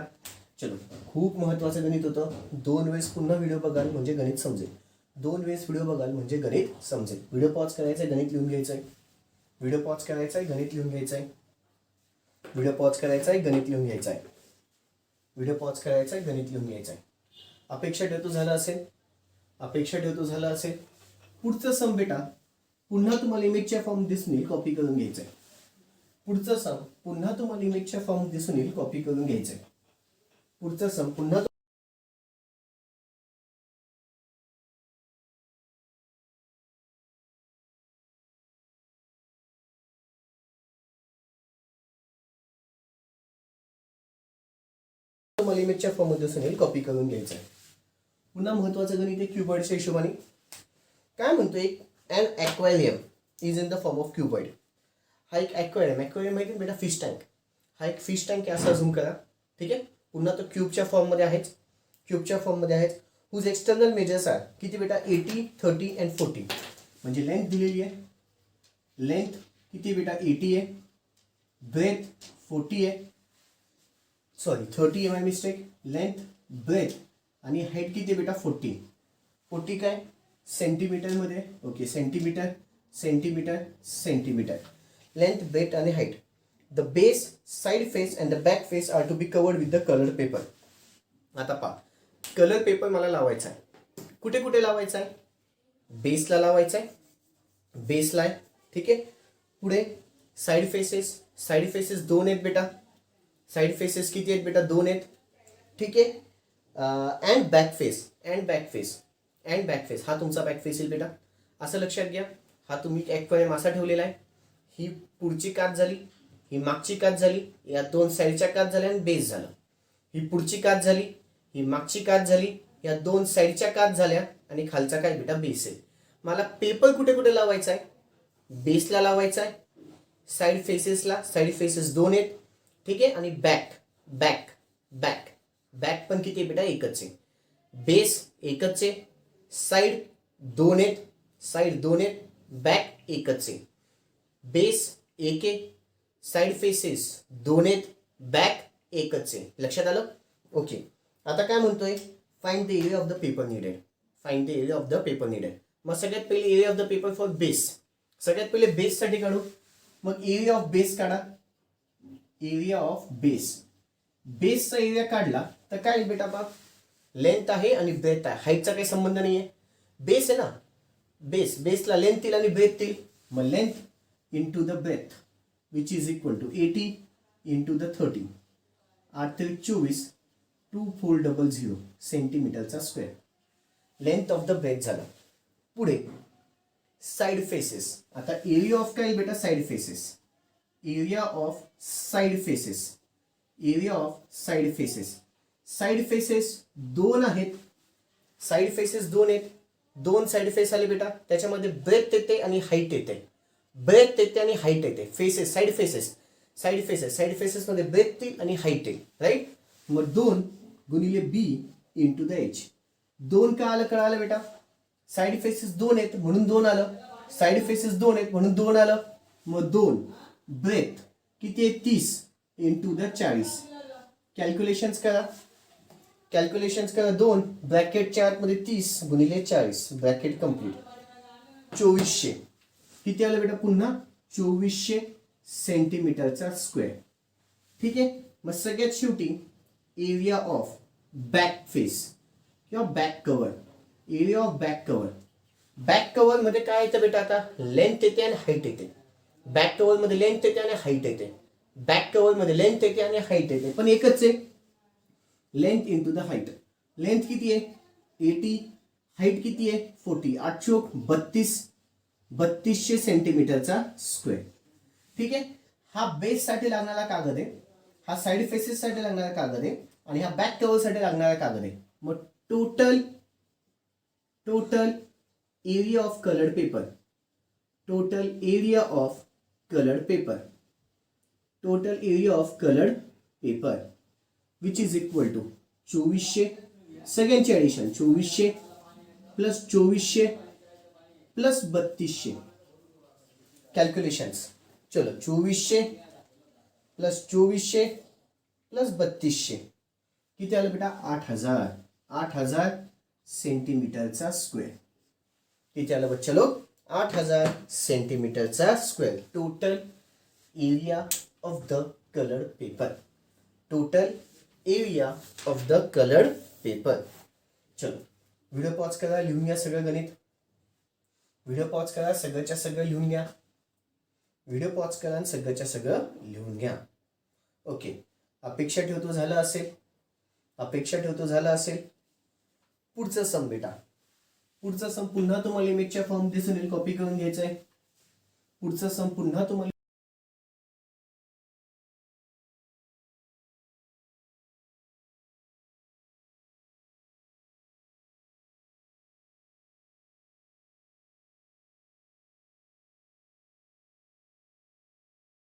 चलो, खूप महत्त्वाचं गणित होतं. 2 वेळेस पुन्हा व्हिडिओ बघाल म्हणजे गणित समजेल. 2 वेळेस व्हिडिओ बघाल म्हणजे गणित समजेल. व्हिडिओ पॉज करायचा आहे, गणित लिहून घ्यायचं आहे. व्हिडिओ पॉज करायचा आहे, गणित लिहून घ्यायचं आहे. व्हिडिओ पॉज करायचा आहे, गणित लिहून घ्यायचं आहे. व्हिडिओ पॉज करायचा आहे, गणित लिहून घ्यायचं आहे. अपेक्षा ठेवतो झालं असेल. पुढचं सम बेटा पुन्हा तुम्हाला इमेजच्या फॉर्म दिसून येईल, कॉपी करून घ्यायचं आहे. पुढचं सम पुन्हा तुम्हाला इमेजच्या फॉर्म दिसून येईल, कॉपी करून घ्यायचं आहे. पुढचं सम पुन्हा तुम्हाला इमेजच्या फॉर्म मध्ये दिसून येईल, कॉपी करून घ्यायचं आहे. पुन्हा महत्त्वाचं गणित आहे क्युबॉइडच्या हिशोबाने. काय म्हणतो? एक an aquarium is in the form of cuboid. हा एक aquarium माहिती आहे बेटा? Fish tank. हा एक फिश टँक आहे, असा झूम करा. ठीक आहे. पुन्हा तो क्यूबच्या फॉर्ममध्ये आहेच. हुज एक्सटर्नल मेजर्स आहे किती बेटा? 80, 30 अँड 40. म्हणजे लेंथ दिलेली आहे. लेंथ किती बेटा? 80 आहे. ब्रेथ 40 आहे. सॉरी 30 आहे, माय मिस्टेक. लेंथ, ब्रेथ आणि हाईट किती बेटा? 40. 40 काय? सेंटीमीटरमध्ये. Okay, centimetre. लेंथ, ब्रेथ आणि height. The base, side face and the back face are to be covered with the colour paper. आता पहा, कलर पेपर मला लावायचा आहे. कुठे कुठे लावायचा आहे? बेसला लावायचा आहे. बेसला आहे. ठीक आहे. पुढे साइड फेसेस 2 आहेत बेटा. साइड फेसेस किती आहेत बेटा? 2 आहेत. ठीक आहे. अँड बॅक फेस हा तुमचा बॅक फेस येईल बेटा. असं लक्षात घ्या. हा तुम्ही ॲक्वेरियम असा ठेवलेला आहे, ही पुढची काच झाली, ही मागची काच झाली, या दोन साईडच्या काच झाल्या आणि बेस झालं. ही पुढची काच झाली, ही मागची काच झाली, या दोन साईडच्या काच झाल्या आणि खालचा काय बेटा बेस आहे. मला पेपर कुठे कुठे लावायचा आहे, बेसला लावायचा आहे, साईड फेसेसला, साईड फेसेस 2 आहेत, ठीक आहे. आणि बॅक बॅक बॅक बॅक पण किती आहे बेटा, एकच आहे. बेस एकच आहे, साईड 2 आहेत, साईड 2 आहेत, बॅक एकच आहे. बेस 1 आहे, साईड फेसेस 2 आहेत, बॅक एकच आहे. लक्षात आलं? ओके. आता काय म्हणतोय, find the area of the paper needed. Find the area of the paper needed. मग सगळ्यात पहिले area of the paper for base. सगळ्यात पहिले बेससाठी काढू. मग एरिया ऑफ बेस काढा. Area of base. बेसचा एरिया काढला तर काय बेटा बा, लेंथ आहे आणि ब्रेथ आहे, हाईटचा काही संबंध नाही आहे. बेस आहे ना, बेसला लेंथ येईल आणि ब्रेथ येईल. मग length into the breadth which is equal to 80 into the 30, 8 3 24, 2400 सेंटीमीटरचा square. Length of the breadth झाला. पुढे साइड फेसेस. आता एरिया ऑफ काय बेटा, side faces. Area of side faces. Area of side faces. Side faces 2 आहेत. Side faces 2 आहेत. 2 side face आले बेटा, त्याच्यामध्ये ब्रेथ येते आणि हाईट येते. ब्रेथ येते आणि हाईट येते. Faces, side faces, side faces, side faces मध्ये ब्रेथ येईल आणि हाईट येईल, राईट. मग 2 गुणिले बी इंटू द एच. 2 का आलं कळालं बेटा, साइड फेसेस 2 आहेत म्हणून 2 आलं, साइड फेसेस 2 आहेत म्हणून 2 आलं. मग 2 ब्रेथ किती आहे, 30 इंटू द 40. कॅल्क्युलेशन्स करा, कॅल्क्युलेशन्स करा. 2 ब्रॅकेटच्या आतमध्ये 30 गुणिले 40, ब्रॅकेट कम्प्लीट. 2400 किती आलं बेटा, पुन्हा 2400 सेंटीमीटरचा स्क्वेअर. ठीक आहे. मग सगळ्यात शेवटी एरिया ऑफ बॅक फेस किंवा back cover. Area of back cover. Back cover मध्ये काय येतं बेटा, आता लेंथ येते आणि हाईट येते. बॅक कव्हर मध्ये लेंथ येते आणि हाईट येते. बॅक कव्हर मध्ये लेंथ येते आणि हाईट येते, पण एकच आहे, length into the height. Length किती आहे, 80, हाईट किती आहे, 40, 8 चोक 32, 3200 सेंटीमीटरचा स्क्वेअर. ठीक आहे. हा बेस साठी लागणारा कागद आहे, हा साइड फेसेस साठी लागणारा कागद आहे आणि हा बॅक कव्हर साठी लागणारा कागद आहे. मग total area of coloured paper. Total area of coloured paper. Total area of coloured paper which is equal to 2400. सगळ्यांची ॲडिशन 2400 प्लस 2400 प्लस 3200. कॅल्क्युलेशन्स चलो, 2400 प्लस 2400 प्लस 3200 किती आलं बेटा, 8000 सेंटीमीटरचा स्क्वेअर. किती आलं बच्चा लोग, 8000 सेंटीमीटरचा square. Total area of the coloured paper. Total area of the coloured paper. चलो व्हिडिओ पॉज करा, लिहून घ्या सगळं गणित. व्हिडिओ पॉज करा, सगळंच्या सगळं लिहून घ्या. व्हिडिओ पॉज करा आणि सगळंच्या सगळं लिहून घ्या. ओके. अपेक्षा ठेवतो झालं असेल, अपेक्षा ठेवतो झालं असेल. पुढचं सम बेटा, पुढचं सम पुन्हा तुम्हाला इमेजच्या फॉर्म दिसून येईल, कॉपी करून घ्यायचं आहे. पुढचं सम पुन्हा तुम्हाला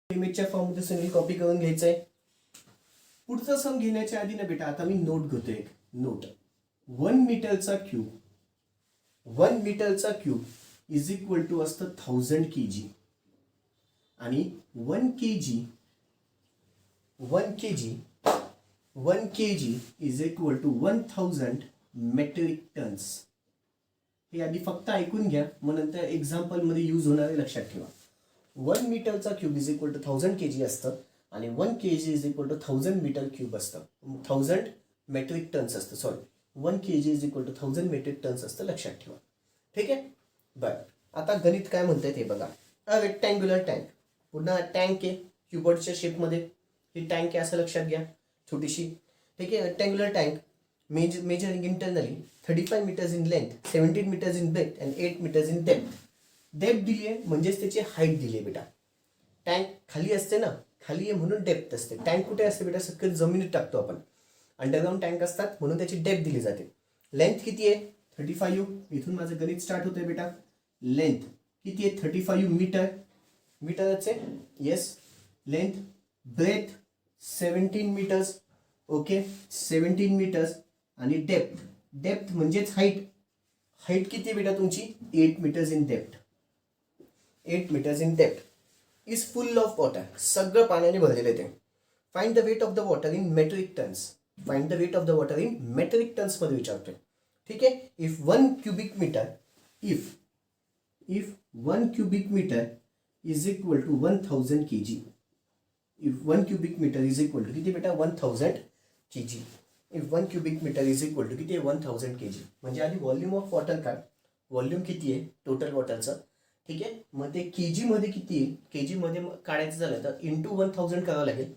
इमेजच्या फॉर्म दिसून येईल, कॉपी करून घ्यायचं आहे. पुढचा सम घेण्याच्या आधी ना बेटा आता मी नोट घेतोय, एक नोट. 1 मीटरचा क्यूब, 1 मीटरचा क्यूब इज इक्वल टू असतं 1000 kg आणि 1 kg is equal to 1000 metric tons. हे आधी फक्त ऐकून घ्या, मग नंतर एक्झाम्पल मध्ये यूज होणारे लक्षात ठेवा. 1 मीटरचा cube is equal to 1000 kg असतं आणि 1 kg is equal to 1000 metre cube असतं, 1000 मेट्रिक टन्स असतं. Sorry, 1 kg is equal to 1000 metric tons असतं, लक्षात ठेवा. ठीक आहे. बरं, आता गणित काय म्हणतंय ते बघा. अ रेक्टँग्युलर टँक, पुन्हा टँक आहे क्युबॉइडच्या शेपमध्ये. ही टँक आहे असं लक्षात घ्या, छोटीशी. ठीक आहे. Rectangular tank measuring internally 35 meters in length, 17 meters in breadth and 8 meters in depth. Depth दिली आहे म्हणजेच त्याची हाईट दिली आहे बेटा. टँक खाली असते ना, खाली आहे म्हणून डेप्थ असते. टँक कुठे असते बेटा? सगळं जमिनीत टाकतो आपण. अंडरग्राऊंड टँक असतात म्हणून त्याची डेप्थ दिली जाते. लेंथ किती आहे? 35. इथून माझं गणित स्टार्ट होतंय बेटा. लेंथ किती आहे? 35 मीटर. मीटरच आहे, yes. Length. Breadth 17 metres. Okay, 17 metres. आणि डेप्थ, डेप्थ म्हणजेच हाईट. हाईट किती आहे बेटा तुमची? 8 metres in depth. 8 metres in depth. Is full of water. सगळं पाण्याने भरलेलं आहे ते. Find the weight of the water in metric tons. Find the weight of the water in metric tons मध्ये विचारतोय. ठीक आहे. If 1 cubic metre, if 1 cubic meter is equal to 1000 kg. If 1 cubic meter is equal to किती बेटा? 1000 kg. If 1 cubic meter is equal to किती आहे? 1000 kg. म्हणजे आधी व्हॉल्यूम ऑफ वॉटर काढ. व्हॉल्यूम किती आहे टोटल वॉटरचं? ठीक आहे. मग ते केजी मध्ये किती येईल? केजी मध्ये काढायचं झालं तर इंटू 1000 करावं लागेल.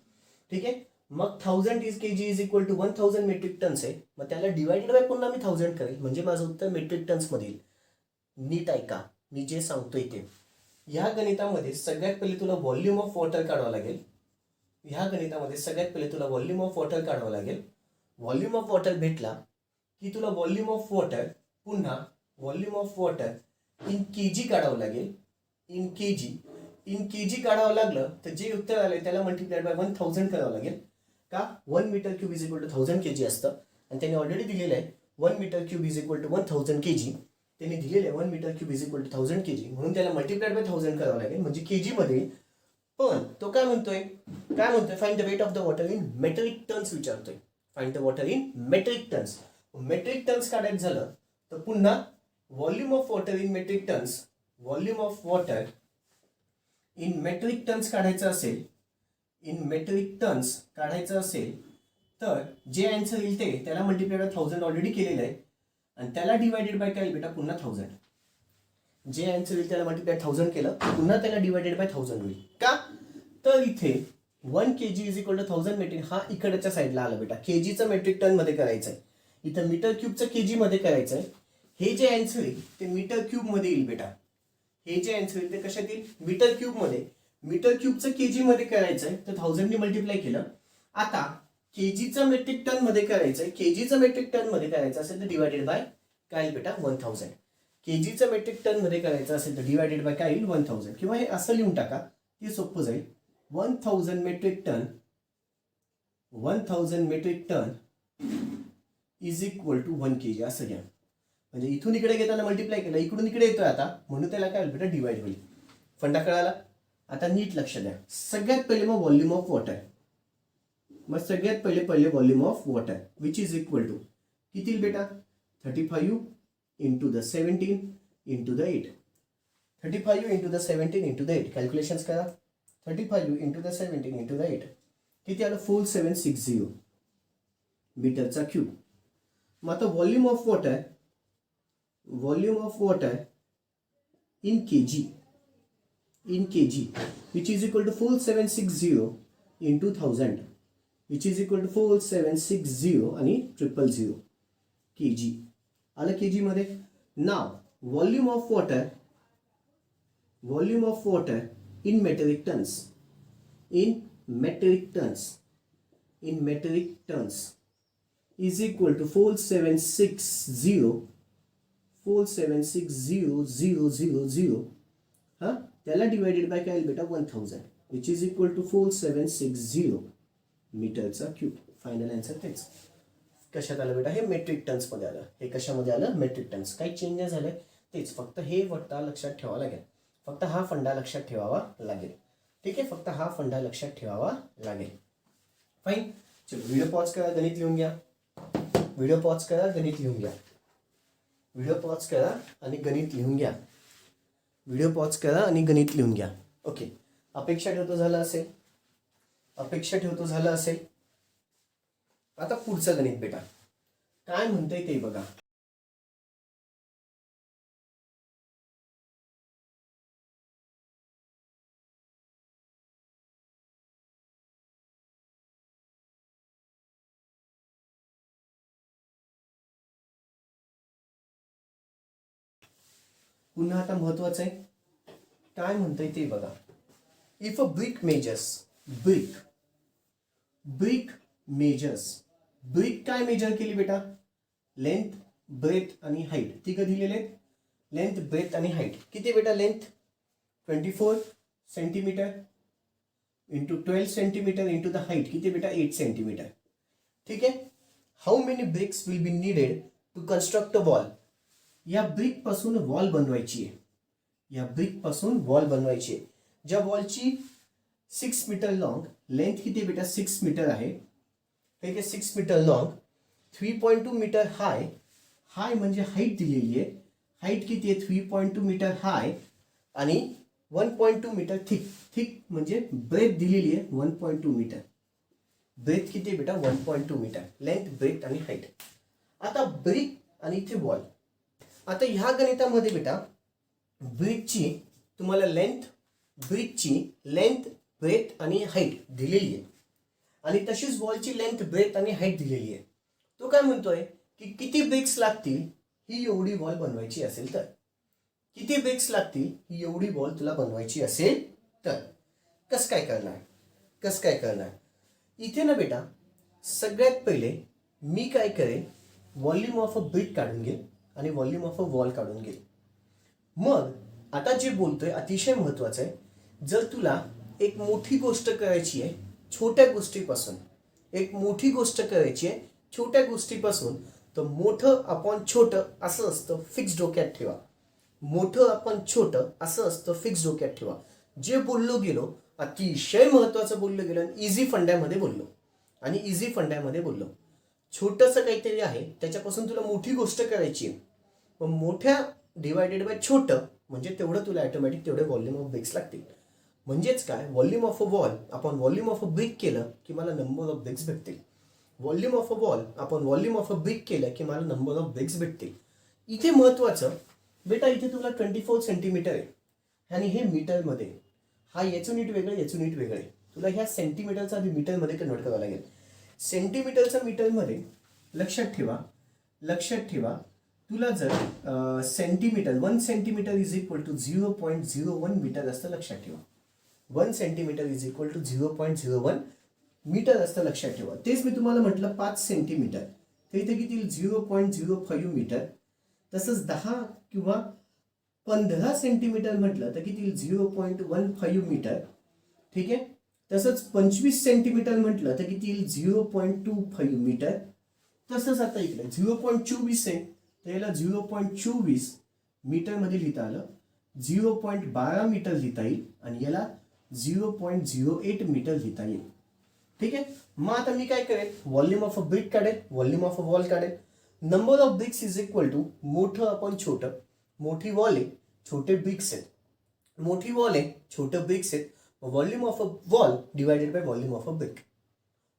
ठीक आहे. मग 1000 is K G is equal to 1000 metric tons आहे. मग त्याला डिवायडेड बाय पुन्हा मी 1000 करेल म्हणजे माझं उत्तर मेट्रिक टन्स मध्ये येईल. नीट ऐका मी जे सांगतोय ते. ह्या गणितामध्ये सगळ्यात पहिले तुला व्हॉल्यूम ऑफ वॉटर काढावं लागेल. ह्या गणितामध्ये सगळ्यात पहिले तुला व्हॉल्यूम ऑफ वॉटर काढावं लागेल. व्हॉल्यूम ऑफ वॉटर भेटला की तुला व्हॉल्यूम ऑफ वॉटर पुन्हा volume of water in KG काढावं लागेल. इन केजी काढावं लागलं तर जे उत्तर आले त्याला मल्टिप्लाइड बाय 1000 करावं लागेल. का? 1 metre cube is equal to 1000 kg असतं आणि त्याने ऑलरेडी दिलेलं आहे 1 metre cube is equal to 1000 kg. त्यांनी दिलेलं आहे 1 metre cube is equal to 1000 kg म्हणून त्याला मल्टिप्लाइड बाय 1000 करावं लागेल म्हणजे केजी मध्ये. पण तो काय म्हणतोय? Find the weight of the water in metric tonnes विचारतोय. Find the water in metric tonnes. Metric tonnes काढायचं झालं तर पुन्हा volume of water in metric tonnes. Volume of water in metric tonnes काढायचं असेल, इन मेट्रिक टन्स काढायचं असेल तर जे आन्सर येईल ते त्याला मल्टिप्लाइड बाय 1000 ऑलरेडी केलेलं आहे आणि त्याला डिवायडेड बाय काय बेटा? पुन्हा 1000. जे आन्सर येईल त्याला मल्टिप्लाइड 1000 केलं पुन्हा त्याला डिवायडेड बाय 1000 होईल. का? तर इथे 1 kg is equal to 1000 metric हा इकडच्या साईडला आला बेटा. केजीचं मेट्रिक टन मध्ये करायचं आहे. इथं मीटर क्यूबचं केजी मध्ये करायचं आहे. हे जे आन्सर येईल ते मीटर क्यूब मध्ये येईल बेटा. हे जे आन्सर येईल ते कशात येईल? मीटर क्यूब मध्ये. मीटर क्यूबचं केजी मध्ये करायचं आहे तर 1000 ने मल्टिप्लाय केलं. आता केजीचं मेट्रिक टन मध्ये करायचंय. केजीचं मेट्रिक टन मध्ये करायचं असेल तर डिवायडेड बाय काय बेटा? 1000. केजीचं मेट्रिक टन मध्ये करायचं असेल तर डिवायडेड बाय काय येईल? 1000. किंवा हे असं लिहून टाका ते सोपं जाईल. 1000 metric ton 1000 metric ton is equal to 1 kg असं घ्या. म्हणजे इथून इकडे घेताना मल्टिप्लाय केलं इकडून इकडे येतोय आता म्हणून त्याला काय बेटा? डिवाइड होईल. फंडा कळाला? आता नीट लक्ष द्या. सगळ्यात पहिले मग व्हॉल्यूम ऑफ वॉटर. मग सगळ्यात पहिले volume of water which is equal to किती बेटा? 35 into the 17 into the 8. 35 into the 17 into the 8 calculations करा. 35 इंटू द 17 इंटू द 8 किती आलं? 4760 मीटरचा क्यूब. मग आता volume of water in KG which is equal to 4760 into 1000 which is equal to 4760 आणि 000 kg. आलं केजी मध्ये. नाव volume of water in metric tonnes is equal to 4760000 हा त्याला डिवायडेड बाय काय बेटा? 1000 विच इज इक्वल टू 4760 मीटरचा cube. Final answer तेच. कशात आलं बेटा? हे मेट्रिक टन्स मध्ये आलं. हे कशामध्ये आलं? Metric tons. काही चेंज नाही झाले तेच. फक्त हे वट्टा लक्षात ठेवावा लागेल. फक्त हा फंडा लक्षात ठेवावा लागेल. ठीक आहे. फक्त हा फंडा लक्षात ठेवावा लागेल. फाईन. चलो व्हिडिओ पॉज करा, गणित लिहून घ्या. व्हिडिओ पॉज करा, गणित लिहून घ्या. व्हिडिओ पॉज करा आणि गणित लिहून घ्या. व्हिडिओ पॉज करा आणि गणित लिहून घ्या. ओके. अपेक्षा ठेवतो झालं असेल. आता पुढचं गणित बेटा काय म्हणतंय ते बघा. पुन्हा आता महत्वाचं आहे काय म्हणतंय ते बघा. If a brick measures, brick brick measures, brick काय मेजर केली बेटा? लेंथ, ब्रेथ आणि हाईट. तिघं दिलेले आहेत. लेंथ, ब्रेथ आणि हाईट. किती बेटा length? 24 centimetre into 12 centimetre into the height किती बेटा? 8 सेंटीमीटर. ठीक आहे. How many bricks will be needed to construct a wall? या ब्रिक पासून वॉल बनवायची आहे. या ब्रिक पासून वॉल बनवायची आहे. ज्या वॉलची 6 मीटर लॉंग, लेंथ किती बेटा? 6 मीटर आहे. ठीक आहे. 6 मीटर लॉंग, 3.2 मीटर हाय. हाय म्हणजे हाईट दिलेली आहे. हाईट किती आहे? 3.2 मीटर हाय आणि 1.2 मीटर थिक. थिक म्हणजे ब्रेथ दिलेली आहे 1.2 मीटर. ब्रेथ किती आहे बेटा? 1.2 मीटर. लेंथ, ब्रेथ आणि हाईट. आता ब्रिक आणि इथे वॉल. आता ह्या गणितामध्ये बेटा ब्रिकची तुम्हाला लेंथ, ब्रिकची लेंथ, ब्रेथ आणि हाईट दिलेली आहे आणि तशीच वॉलची लेंथ, ब्रेथ आणि हाईट दिलेली आहे. तो काय म्हणतोय की किती ब्रिक्स लागतील ही एवढी वॉल बनवायची असेल तर. किती ब्रिक्स लागतील ही एवढी वॉल तुला बनवायची असेल तर कसं काय करणार? कसं काय करणार? इथे ना बेटा सगळ्यात पहिले मी काय करेन, व्हॉल्यूम ऑफ अ ब्रिक काढून घेईन आणि व्हॉल्यूम ऑफ अ वॉल काढून घेईन. मग आता जे बोलतोय अतिशय महत्वाचं आहे. जर तुला एक मोठी गोष्ट करायची आहे छोट्या गोष्टीपासून, एक मोठी गोष्ट करायची आहे छोट्या गोष्टीपासून, तर मोठं अपॉन छोटं असं असतं फिक्स डोक्यात ठेवा. मोठं आपण छोटं असं असतं फिक्स डोक्यात ठेवा. जे बोललो गेलो अतिशय महत्वाचं बोललो गेलो आणि इझी फंड्यामध्ये बोललो. आणि इझी फंड्यामध्ये बोललो. छोटंसं काहीतरी आहे त्याच्यापासून तुला मोठी गोष्ट करायची आहे. पण मोठ्या डिवायडेड बाय छोटं म्हणजे तेवढं तुला ऑटोमॅटिक तेवढे व्हॉल्यूम ऑफ ब्रिक्स लागतील. म्हणजेच काय, व्हॉल्यूम ऑफ अ वॉल आपण व्हॉल्यूम ऑफ अ ब्रिक केलं की मला नंबर ऑफ ब्रिक्स भेटतील. व्हॉल्यूम ऑफ अ वॉल आपण व्हॉल्यूम ऑफ अ ब्रिक केलं की मला नंबर ऑफ ब्रिक्स भेटतील. इथे महत्वाचं बेटा, इथे तुला 24 सेंटीमीटर आहे आणि हे मीटरमध्ये. हा याचं यूनिट वेगळं, याचं यूनिट वेगळं आहे. तुला ह्या सेंटीमीटरचा आधी मीटरमध्ये कन्वर्ट करावं लागेल. सेंटीमीटरचं मीटरमध्ये लक्षात ठेवा तुला जर centimetre 1 centimetre is equal to 0.01 metre असतं लक्षात ठेवा. 1 centimetre is equal to 0.01 metre असतं लक्षात ठेवा. तेच मी तुम्हाला म्हटलं 5 सेंटीमीटर तर इथे किती 0.05 मीटर. तसंच 10 किंवा 15 सेंटीमीटर म्हटलं तर किती 0.15 मीटर. ठीक आहे. तसंच 25 सेंटीमीटर म्हटलं तर किती 0.25 मीटर. तसंच आता इकडे 0.24 आहे तर याला 0.24 मीटरमध्ये लिहिता आलं. 0.12 मीटर लिहिता येईल आणि याला 0.08 मीटर लिहिता येईल. ठीक आहे. मग आता मी काय करेन, व्हॉल्यूम ऑफ अ ब्रिक काढेल, व्हॉल्यूम ऑफ अ वॉल काढेल. Number of bricks is equal to मोठं आपण छोटं. मोठी वॉल आहे छोटे ब्रिक्स आहेत. मोठी वॉल आहे छोटं ब्रिक्स आहेत. Volume of a wall divided by volume of a brick.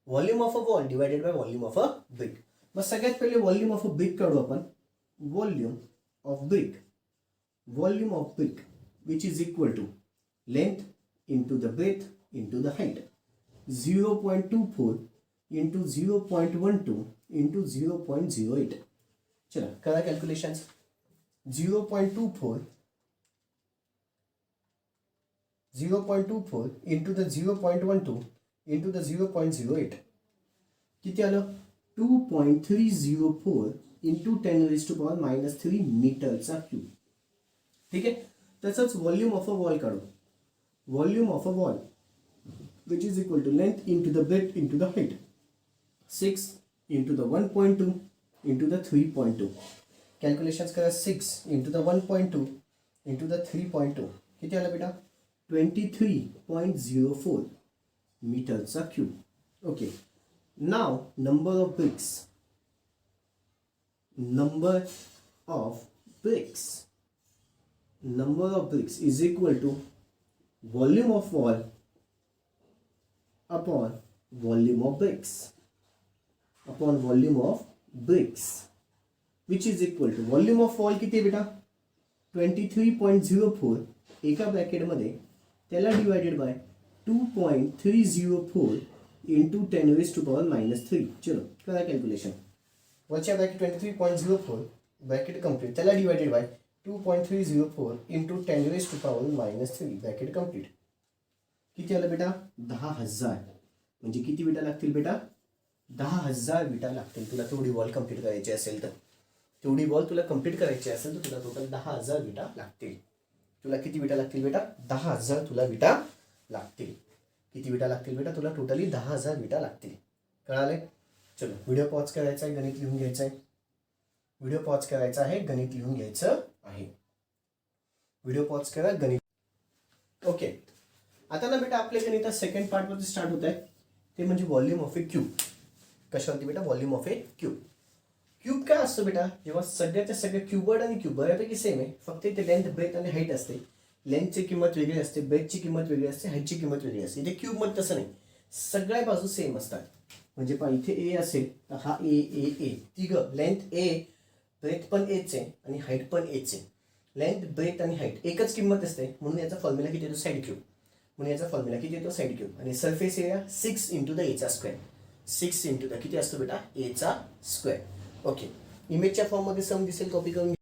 Volume of a wall divided by volume of a brick. मग सगळ्यात पहिले व्हॉल्यूम ऑफ अ ब्रिक काढू आपण. Volume of brick, volume of brick which is equal to length into the breadth into the height. 0.24 into 0.12 into 0.08. चला करा calculations. 0.24 into the 0.12 into the 0.08 किती आलं 2.304 into 10⁻³ मीटरचा क्यूब. ठीक आहे. तसंच व्हॉल्यूम ऑफ अ वॉल काढू. Volume of a wall which is equal to length into the breadth into the height. 6 into the 1.2 into the 3.2. Calculations करा. 6 into the 1.2 into the 3.2 किती आला बेटा 23.04 मीटरचा cube. Okay. Now number of BRICS. Number of BRICS is equal to volume of wall upon volume of bricks which is equal to volume of wall किती बेटा 23.04 एका ब्रॅकेटमध्ये त्याला divided by 2.304 into 10⁻³ चलो करा कॅल्क्युलेशन. वरच्या ब्रॅकेट 23.04 ब्रॅकेट कम्प्लीट त्याला divided by 2.304 into 10⁻³ bracket complete. किती आलं बेटा? 10,000. म्हणजे किती विटा लागतील बेटा? 10,000 विटा लागतील तुला तेवढी वॉल कम्प्लीट करायची असेल तर. तेवढी वॉल तुला कम्प्लीट करायची असेल तर तुला टोटल 10,000 विटा लागतील. तुला किती विटा लागतील बेटा? 10,000 तुला विटा लागतील. किती विटा लागतील बेटा? तुला टोटली 10,000 विटा लागतील. कळाले? चलो व्हिडिओ पॉज करायचा आहे, गणित लिहून घ्यायचं आहे. व्हिडिओ पॉज करायचा आहे, गणित लिहून घ्यायचं आहे. व्हिडिओ पॉज करा, गणित. ओके, आता ना बेटा आपल्या गणितात सेकंड पार्ट मध्ये स्टार्ट होत आहे, ते म्हणजे व्हॉल्यूम ऑफ ए क्यूब. कशावरती बेटा? Volume of A cube. Cube काय असतो बेटा? जेव्हा सगळ्याच्या सगळ्या क्यूबर्ड आणि क्यूब बऱ्यापैकी सेम आहे, फक्त इथे लेंथ, ब्रेथ आणि हाईट असते. लेंथची किंमत वेगळी असते, ब्रेथची किंमत वेगळी असते, हाईटची किंमत वेगळी असते. इथे क्यूब मध्ये तसं नाही, सगळ्या बाजू सेम असतात. म्हणजे पहा इथे ए असेल तर हा ए ए ए तिघं, लेंथ ए, ब्रेथ पण एच आहे आणि हाईट पण एच आहे. लेंथ, ब्रेथ आणि हाईट एकच किंमत असते, म्हणून याचा फॉर्म्युला किती येतो? Side cube. म्हणून याचा फॉर्म्युला किती येतो? Side cube. आणि सरफेस एरिया 6 इंटू द एचा स्क्वेअर. 6 इंटू द किती असतो बेटा? एचा स्क्वेअर. ओके, इमेजच्या फॉर्म मध्ये सम दिसेल, कॉपी करून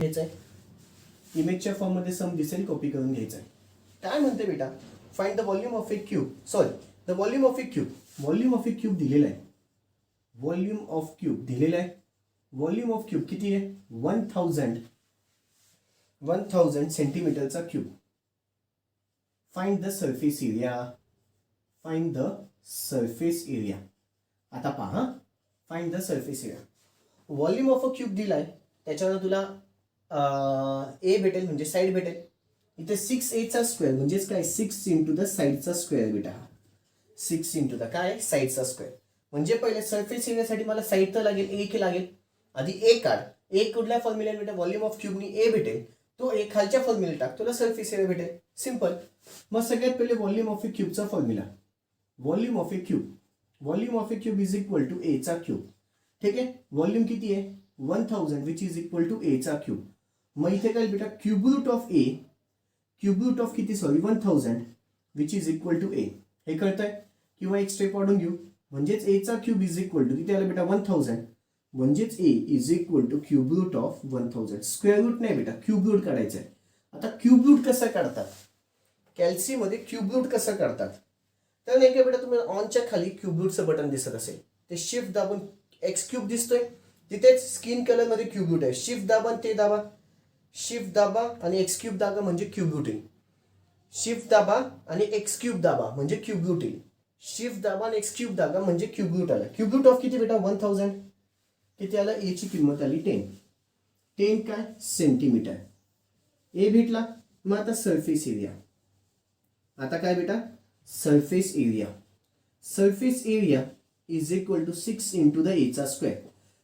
घ्यायचं आहे. इमेजच्या फॉर्म मध्ये सम दिसेल, कॉपी करून घ्यायचं आहे. काय म्हणते बेटा? Find the volume of A cube. Sorry, the volume of A cube. Volume of A cube दिलेला आहे. व्हॉल्यूम ऑफ क्यूब दिलेला आहे. व्हॉल्यूम ऑफ क्यूब किती आहे? 1000 सेंटीमीटरचा cube. Find the surface area. Find the surface area. आता पहा, find the surface area. Volume of a cube दिलाय, त्याच्यावर तुला ए भेटेल म्हणजे साईड भेटेल. इथे 6a चा स्क्वेअर म्हणजेच काय? 6 इंटू द साईडचा स्क्वेअर बेटा. 6 इंटू द काय? साईडचा स्क्वेअर. म्हणजे पहिले सरफेस एरियासाठी मला साईड तर लागेल, ए लागेल. आधी ए काढ. ए कुठल्या फॉर्म्युल्याने बेटा? व्हॉल्यूम ऑफ क्यूबनी ए भेटेल, तो ए खालच्या फॉर्म्युला टाक, तुला सरफेस एरिया भेटेल. सिंपल. मग सगळ्यात पहिले व्हॉल्यूम ऑफ ए क्यूबचा formula. Volume of A cube. Volume of A cube is equal to A चा क्यूब. ठीक आहे, व्हॉल्यूम किती आहे? 1000 which is equal to A चा क्यूब. मग इथे काय बेटा? Cube root of A. Cube root of किती? Sorry 1000 which is equal to A. हे कळतंय? किंवा एक स्टेप वाढून घेऊ, म्हणजेच ए चा क्यूब इज इक्वल टू किती आलं बेटा? 1000. म्हणजेच A is equal to cube root of 1000. Square root नाही बेटा, क्यूब रूट काढायचं आहे. आता क्यूब रूट कसं काढतात? कॅल्सी मध्ये क्यूब रूट कसं काढतात? तर नाही का बेटा, तुम्हाला ऑनच्या खाली क्यूब रूटचं बटन दिसत असेल, ते शिफ्ट दाबून एक्स क्यूब दिसतोय, तिथेच स्किन कलर मध्ये क्यूब रूट आहे. शिफ्ट दाबा, ते दाबा, शिफ्ट दाबा आणि एक्स क्यूब दाबा म्हणजे क्यूब रूट येईल. शिफ्ट दाबा आणि एक्स क्यूब दाबा म्हणजे क्यूब रूट येईल. शिफ्ट दाबा आणि एक्स क्यूब दाबा म्हणजे क्यूब रूट आला. क्यूब रूट ऑफ किती बेटा? 1000. किती आलं? ए ची किंमत आली 10. 10 काय? सेंटीमीटर. ए भेटला. मग आता सरफेस एरिया. आता काय बेटा? Surface area. Surface area is equal to 6 into the A चा square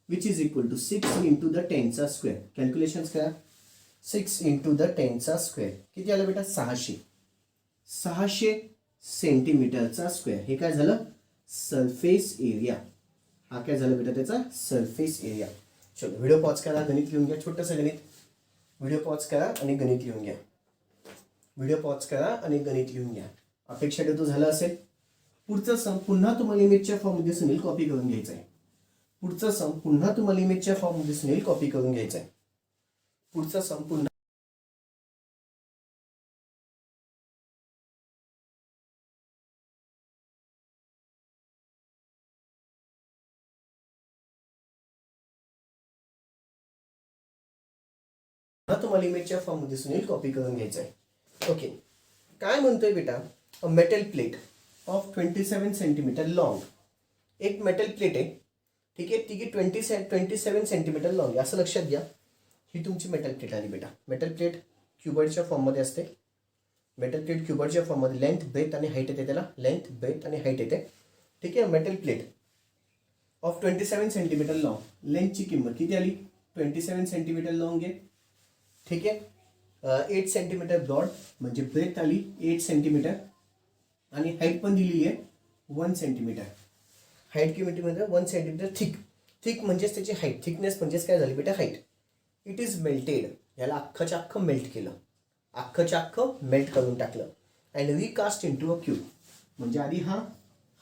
which is equal to 6 into the 10 चा स्क्वेअर. कॅल्क्युलेशन्स करा. 6 इंटू द 10 चा स्क्वेअर किती आलं बेटा? 600 सेंटीमीटरचा स्क्वेअर. हे काय झालं? Surface area. हा काय झालं बेटा? त्याचा सरफेस एरिया. चलो व्हिडिओ पॉज करा, गणित लिहून घ्या. छोटंसं गणित. व्हिडिओ पॉज करा आणि गणित लिहून घ्या. व्हिडिओ पॉज करा आणि गणित लिहून घ्या. अपेक्षा ठेवतो झालं असेल. पुढचं सम पुन्हा तुम्हाला इमेजच्या फॉर्म मध्ये सुनील कॉपी करून घ्यायचं आहे. पुढचं सम पुन्हा तुम्हाला इमेजच्या फॉर्म मध्ये सुनील कॉपी करून घ्यायचं आहे. पुढचा सम पुन्हा तुम्हाला इमेजच्या फॉर्म मध्ये सुनील कॉपी करून घ्यायचं आहे. ओके, काय म्हणतोय बेटा? A metal plate of 27 centimetre long. एक मेटल प्लेट आहे, ठीक आहे, ती 27 सेंटीमीटर लॉंग आहे असं लक्षात घ्या. ही तुमची मेटल प्लेट आली बेटा. मेटल प्लेट क्युबॉइडच्या फॉर्ममध्ये असते. मेटल प्लेट क्युबॉइडच्या फॉर्ममध्ये लेंथ, ब्रेथ आणि हाईट येते. त्याला लेंथ, ब्रेथ आणि हाईट येते. ठीक आहे, metal plate of 27 centimetre long. लेंथची किंमत किती आली? 27 सेंटीमीटर लॉंग आहे. ठीक आहे, 8 सेंटीमीटर ब्रॉड म्हणजे ब्रेथ आली 8 सेंटीमीटर आणि हाईट पण दिलेली आहे 1 सेंटीमीटर. हाईट किती म्हणजे 1 सेंटीमीटर. थिक. थिक म्हणजेच त्याची हाईट. थिकनेस म्हणजेच काय झाली बेटा? हाईट. It is melted. याला अख्खच्या अख्खं मेल्ट केलं. अख्खच्या अख्खं मेल्ट करून टाकलं and recast into a cube. म्हणजे आधी हा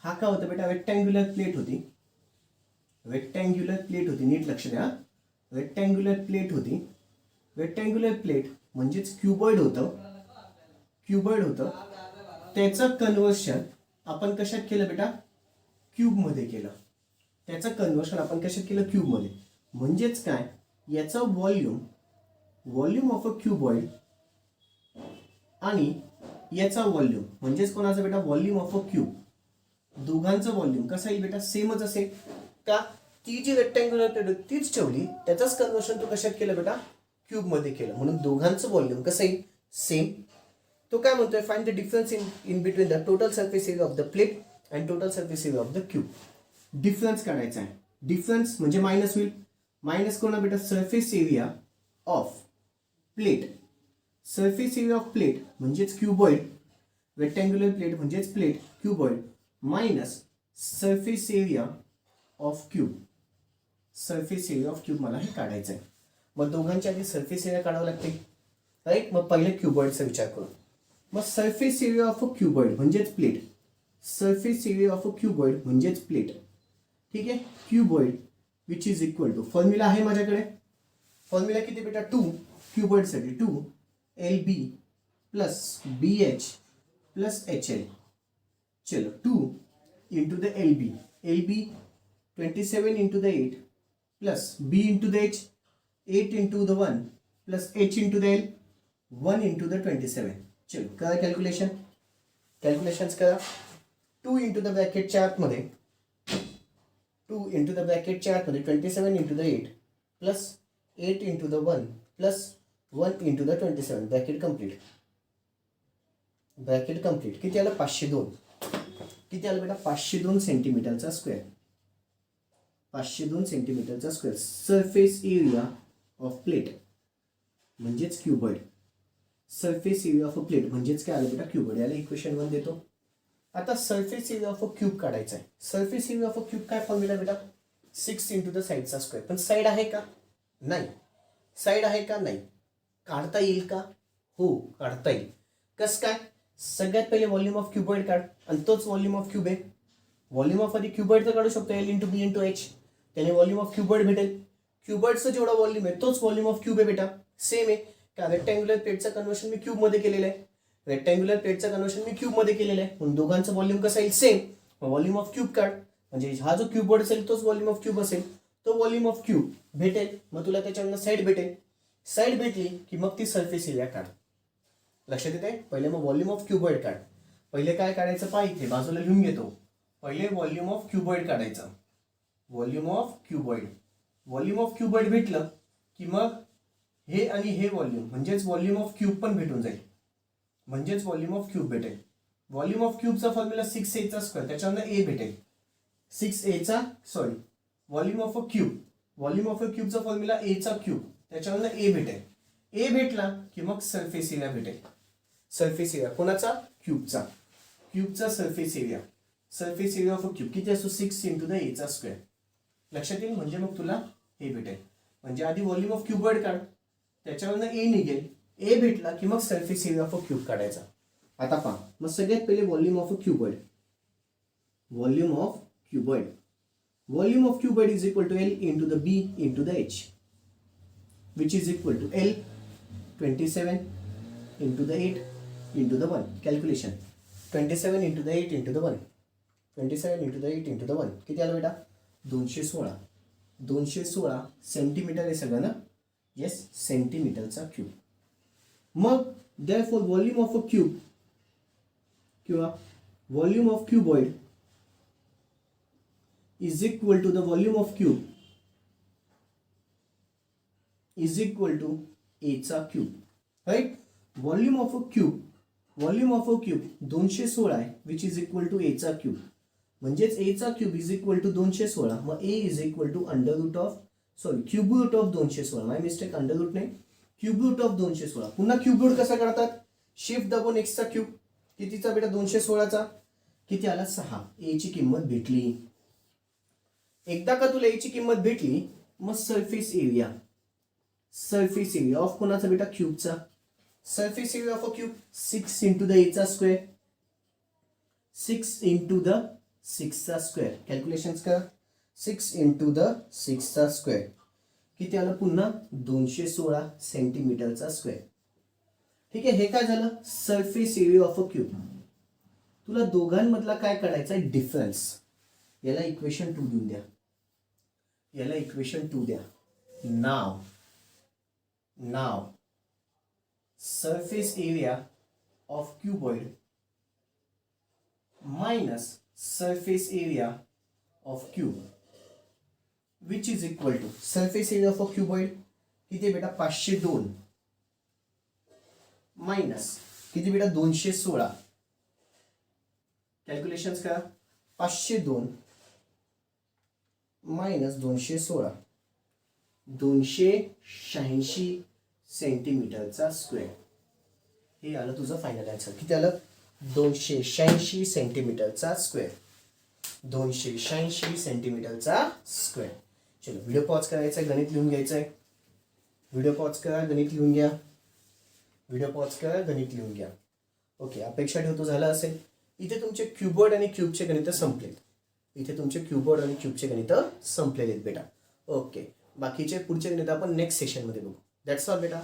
काय होतं बेटा, रेक्टँग्युलर प्लेट होती. रेक्टँग्युलर प्लेट होती, नीट लक्ष द्या. रेक्टँग्युलर प्लेट होती. रेक्टँग्युलर प्लेट म्हणजेच क्युबॉइड होतं. क्युबॉइड होतं, त्याचं कन्व्हर्शन आपण कशात केलं बेटा, क्यूबमध्ये केलं. त्याचं कन्व्हर्शन आपण कशात केलं, क्यूबमध्ये. म्हणजेच काय, याचा व्हॉल्यूम ऑफ अ क्यूबॉइड आणि याचा व्हॉल्यूम म्हणजेच कोणाचा बेटा, व्हॉल्यूम ऑफ अ क्यूब, दोघांचं व्हॉल्यूम कसं येईल बेटा, सेमच असेल का. ती जी रेक्टँग्युलर प्लेट होती तीच ठेवली, त्याचंच कन्व्हर्शन तू कशात केलं बेटा, क्यूबमध्ये केलं. म्हणून दोघांचं व्हॉल्यूम कसं येईल, सेम. तो काय म्हणतोय, find the difference in between the total surface area of the plate and total surface area of the cube. Difference काढायचा आहे. डिफरन्स म्हणजे मायनस होईल. मायनस कोणा बेटा, surface area of plate. Surface area of plate म्हणजेच cuboid, rectangular plate म्हणजेच plate, cuboid, minus surface area of cube. Surface area of cube मला हे काढायचं आहे. मग दोघांच्या आधी सरफेस एरिया काढावं लागते, राईट. मग पहिले क्यूबॉइडचा विचार करू. मग surface area of a cuboid म्हणजेच plate. Surface area of a cuboid म्हणजेच प्लेट. ठीक आहे, cuboid which is equal to, formula आहे माझ्याकडे. फॉर्म्युला किती बेटा, 2 क्यूबॉइडसाठी 2 LB plus BH plus HL. चलो 2 into the LB. LB 27 into the 8 plus B into the H 8 into the 1 plus H into the L 1 into the 27. चलो करा calculation. Calculations करा. 2 into the ब्रॅकेटच्या आतमध्ये 2 इंटू द ब्रॅकेटच्या आतमध्ये 27 into the 8 plus 8 into the 1 plus 1 into the 27. Bracket complete. Bracket complete. किती आलं, 502. किती आलं बेटा, 502 सेंटीमीटरचा स्क्वेअर. 502 सेंटीमीटरचा square. Surface area of plate म्हणजेच cuboid. Surface area of a plate म्हणजेच काय आलं बेटा, क्यूबॉइड. याला इक्वेशन 1 देतो. आता surface area of a cube काढायचा आहे. Surface area of a cube काय फॉर्म्युला बेटा, 6 इंटू द साईडचा स्क्वेअर. पण साईड आहे का, नाही. साईड आहे का, नाही. काढता येईल का, हो काढता येईल. कसं काय, सगळ्यात पहिले व्हॉल्यूम ऑफ क्यूबॉइड काढ आणि तोच व्हॉल्यूम ऑफ क्यूब आहे. व्हॉल्यूम ऑफ आधी क्यूबॉइड तर काढू शकतो, L into B into H. त्याने व्हॉल्यूम ऑफ क्यूबॉइड भेटेल. क्यूबॉइडचं जेवढा व्हॉल्यूम आहे तोच व्हॉल्यूम ऑफ क्यूब आहे बेटा, सेम आहे. का रेक्टँग्युलर प्लेटचं कन्व्हर्शन मी क्यूबमध्ये केलेलं आहे. रेक्टँग्युलर प्लेटचं कन्व्हर्शन मी क्यूबमध्ये केलेलं आहे. म्हणून दोघांचं व्हॉल्यूम कसं येईल, सेम. व्हॉल्यूम ऑफ क्यूब काढ. म्हणजे हा जो क्यूबॉइड असेल तोच व्हॉल्यूम ऑफ क्यूब असेल. तो व्हॉल्यूम ऑफ क्यूब भेटेल. मग तुला त्याच्यावरनं साईड भेटेल. साईड भेटली की मग ती सरफेस एरिया काढ. लक्षात येते. पहिले मग व्हॉल्यूम ऑफ क्यूबॉइड काढ. पहिले काय काढायचं पहा, इथे बाजूला लिहून घेतो. पहिले व्हॉल्यूम ऑफ क्यूबॉइड काढायचं. Volume of cuboid. Volume of cuboid भेटलं की मग हे आणि हे व्हॉल्यूम म्हणजेच व्हॉल्यूम ऑफ क्यूब पण भेटून जाईल. म्हणजेच व्हॉल्यूम ऑफ क्यूब भेटेल. व्हॉल्यूम ऑफ क्यूबचा फॉर्म्युला 6A स्क्वेअर, त्याच्यावरनं A भेटेल. 6A sorry volume of a cube. Volume of a क्यूबचा फॉर्म्युला A क्यूब, त्याच्यावरनं A भेटेल. A भेटला की मग सरफेस एरिया भेटेल. सरफेस एरिया कोणाचा, क्यूबचा. क्यूबचा surface area. Surface area of a cube किती असतो, 6 इंटू द A स्क्वेअर. लक्षात येईल. म्हणजे मग तुला हे भेटेल. म्हणजे आधी व्हॉल्यूम ऑफ क्यूबॉइड काढ, त्याच्यावरनं A निघेल. A भेटला की मग surface area of a cube काढायचा. आता पहा, मग सगळ्यात पहिले volume of a cuboid. Volume of cuboid. Volume of cuboid is equal to L into the B into the H, which is equal to L 27 into the 8 into the 1. Calculation. 27 into the 8 into the 1. 27 into the 8 into the 1. किती आलं बेटा, 216. 216 centimetre आहे सगळं ना. Yes, सेंटीमीटरचा cube. मग therefore volume of a cube किंवा volume of cuboid is equal to the volume of cube is equal to A चा cube. Right. Volume of a cube. Volume of a cube 216 आहे, which is equal to A चा cube. म्हणजेच A चा cube is equal to 216. मग A is equal to under root of cube root of 216. My mistake, under route नाही, cube root of 216. पुन्हा cube route कसा करतात, shift दाबून x चा क्यूब. कितीचा बेटा, 216चा. किती आला, 6. A ची किंमत भेटली. एकदा का तुला A ची किंमत भेटली, मग surface area. Surface area of कोणाचा बेटा, क्यूबचा. Surface area of a cube 6 into the एचा स्क्वेअर 6 इंटू द 6चा स्क्वेअर कॅल्क्युलेशन्स करा 6 इंटू द 6चा स्क्वेअर किती आलं पुन्हा 216 सेंटीमीटरचा स्क्वेअर. ठीक आहे. हे काय झालं surface area of a cube. तुला दोघांमधला काय काढायचा आहे डिफरन्स. याला इक्वेशन 2 देऊन द्या. याला इक्वेशन 2 द्या. नाव surface area of cuboid minus surface area of cube which is equal to surface area of a cuboid किती बेटा 502 मायनस किती बेटा 216 कॅल्क्युलेशन्स करा 502 मायनस 216 286 सेंटीमीटरचा स्क्वेअर. हे आलं तुझं फायनल आन्सर. किती आलं 286 सेंटीमीटरचा स्क्वेअर. 286 सेंटीमीटरचा स्क्वेअर. चलो व्हिडिओ पॉज करायचा आहे गणित लिहून घ्यायचं आहे. व्हिडिओ पॉज करा गणित लिहून घ्या. व्हिडिओ पॉज करा गणित लिहून घ्या. ओके अपेक्षा ठेवतो झालं असेल. इथे तुमचे क्यूबॉइड आणि क्यूबचे गणित संपलेत. इथे तुमचे क्यूबॉइड आणि क्यूबचे गणित संपलेले आहेत बेटा. ओके बाकीचे पुढचे गणित आपण नेक्स्ट सेशनमध्ये बघू. दॅट्स ऑल बेटा.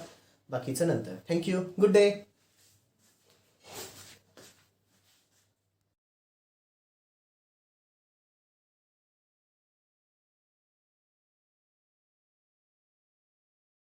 बाकीचं नंतर. थँक्यू. Good day.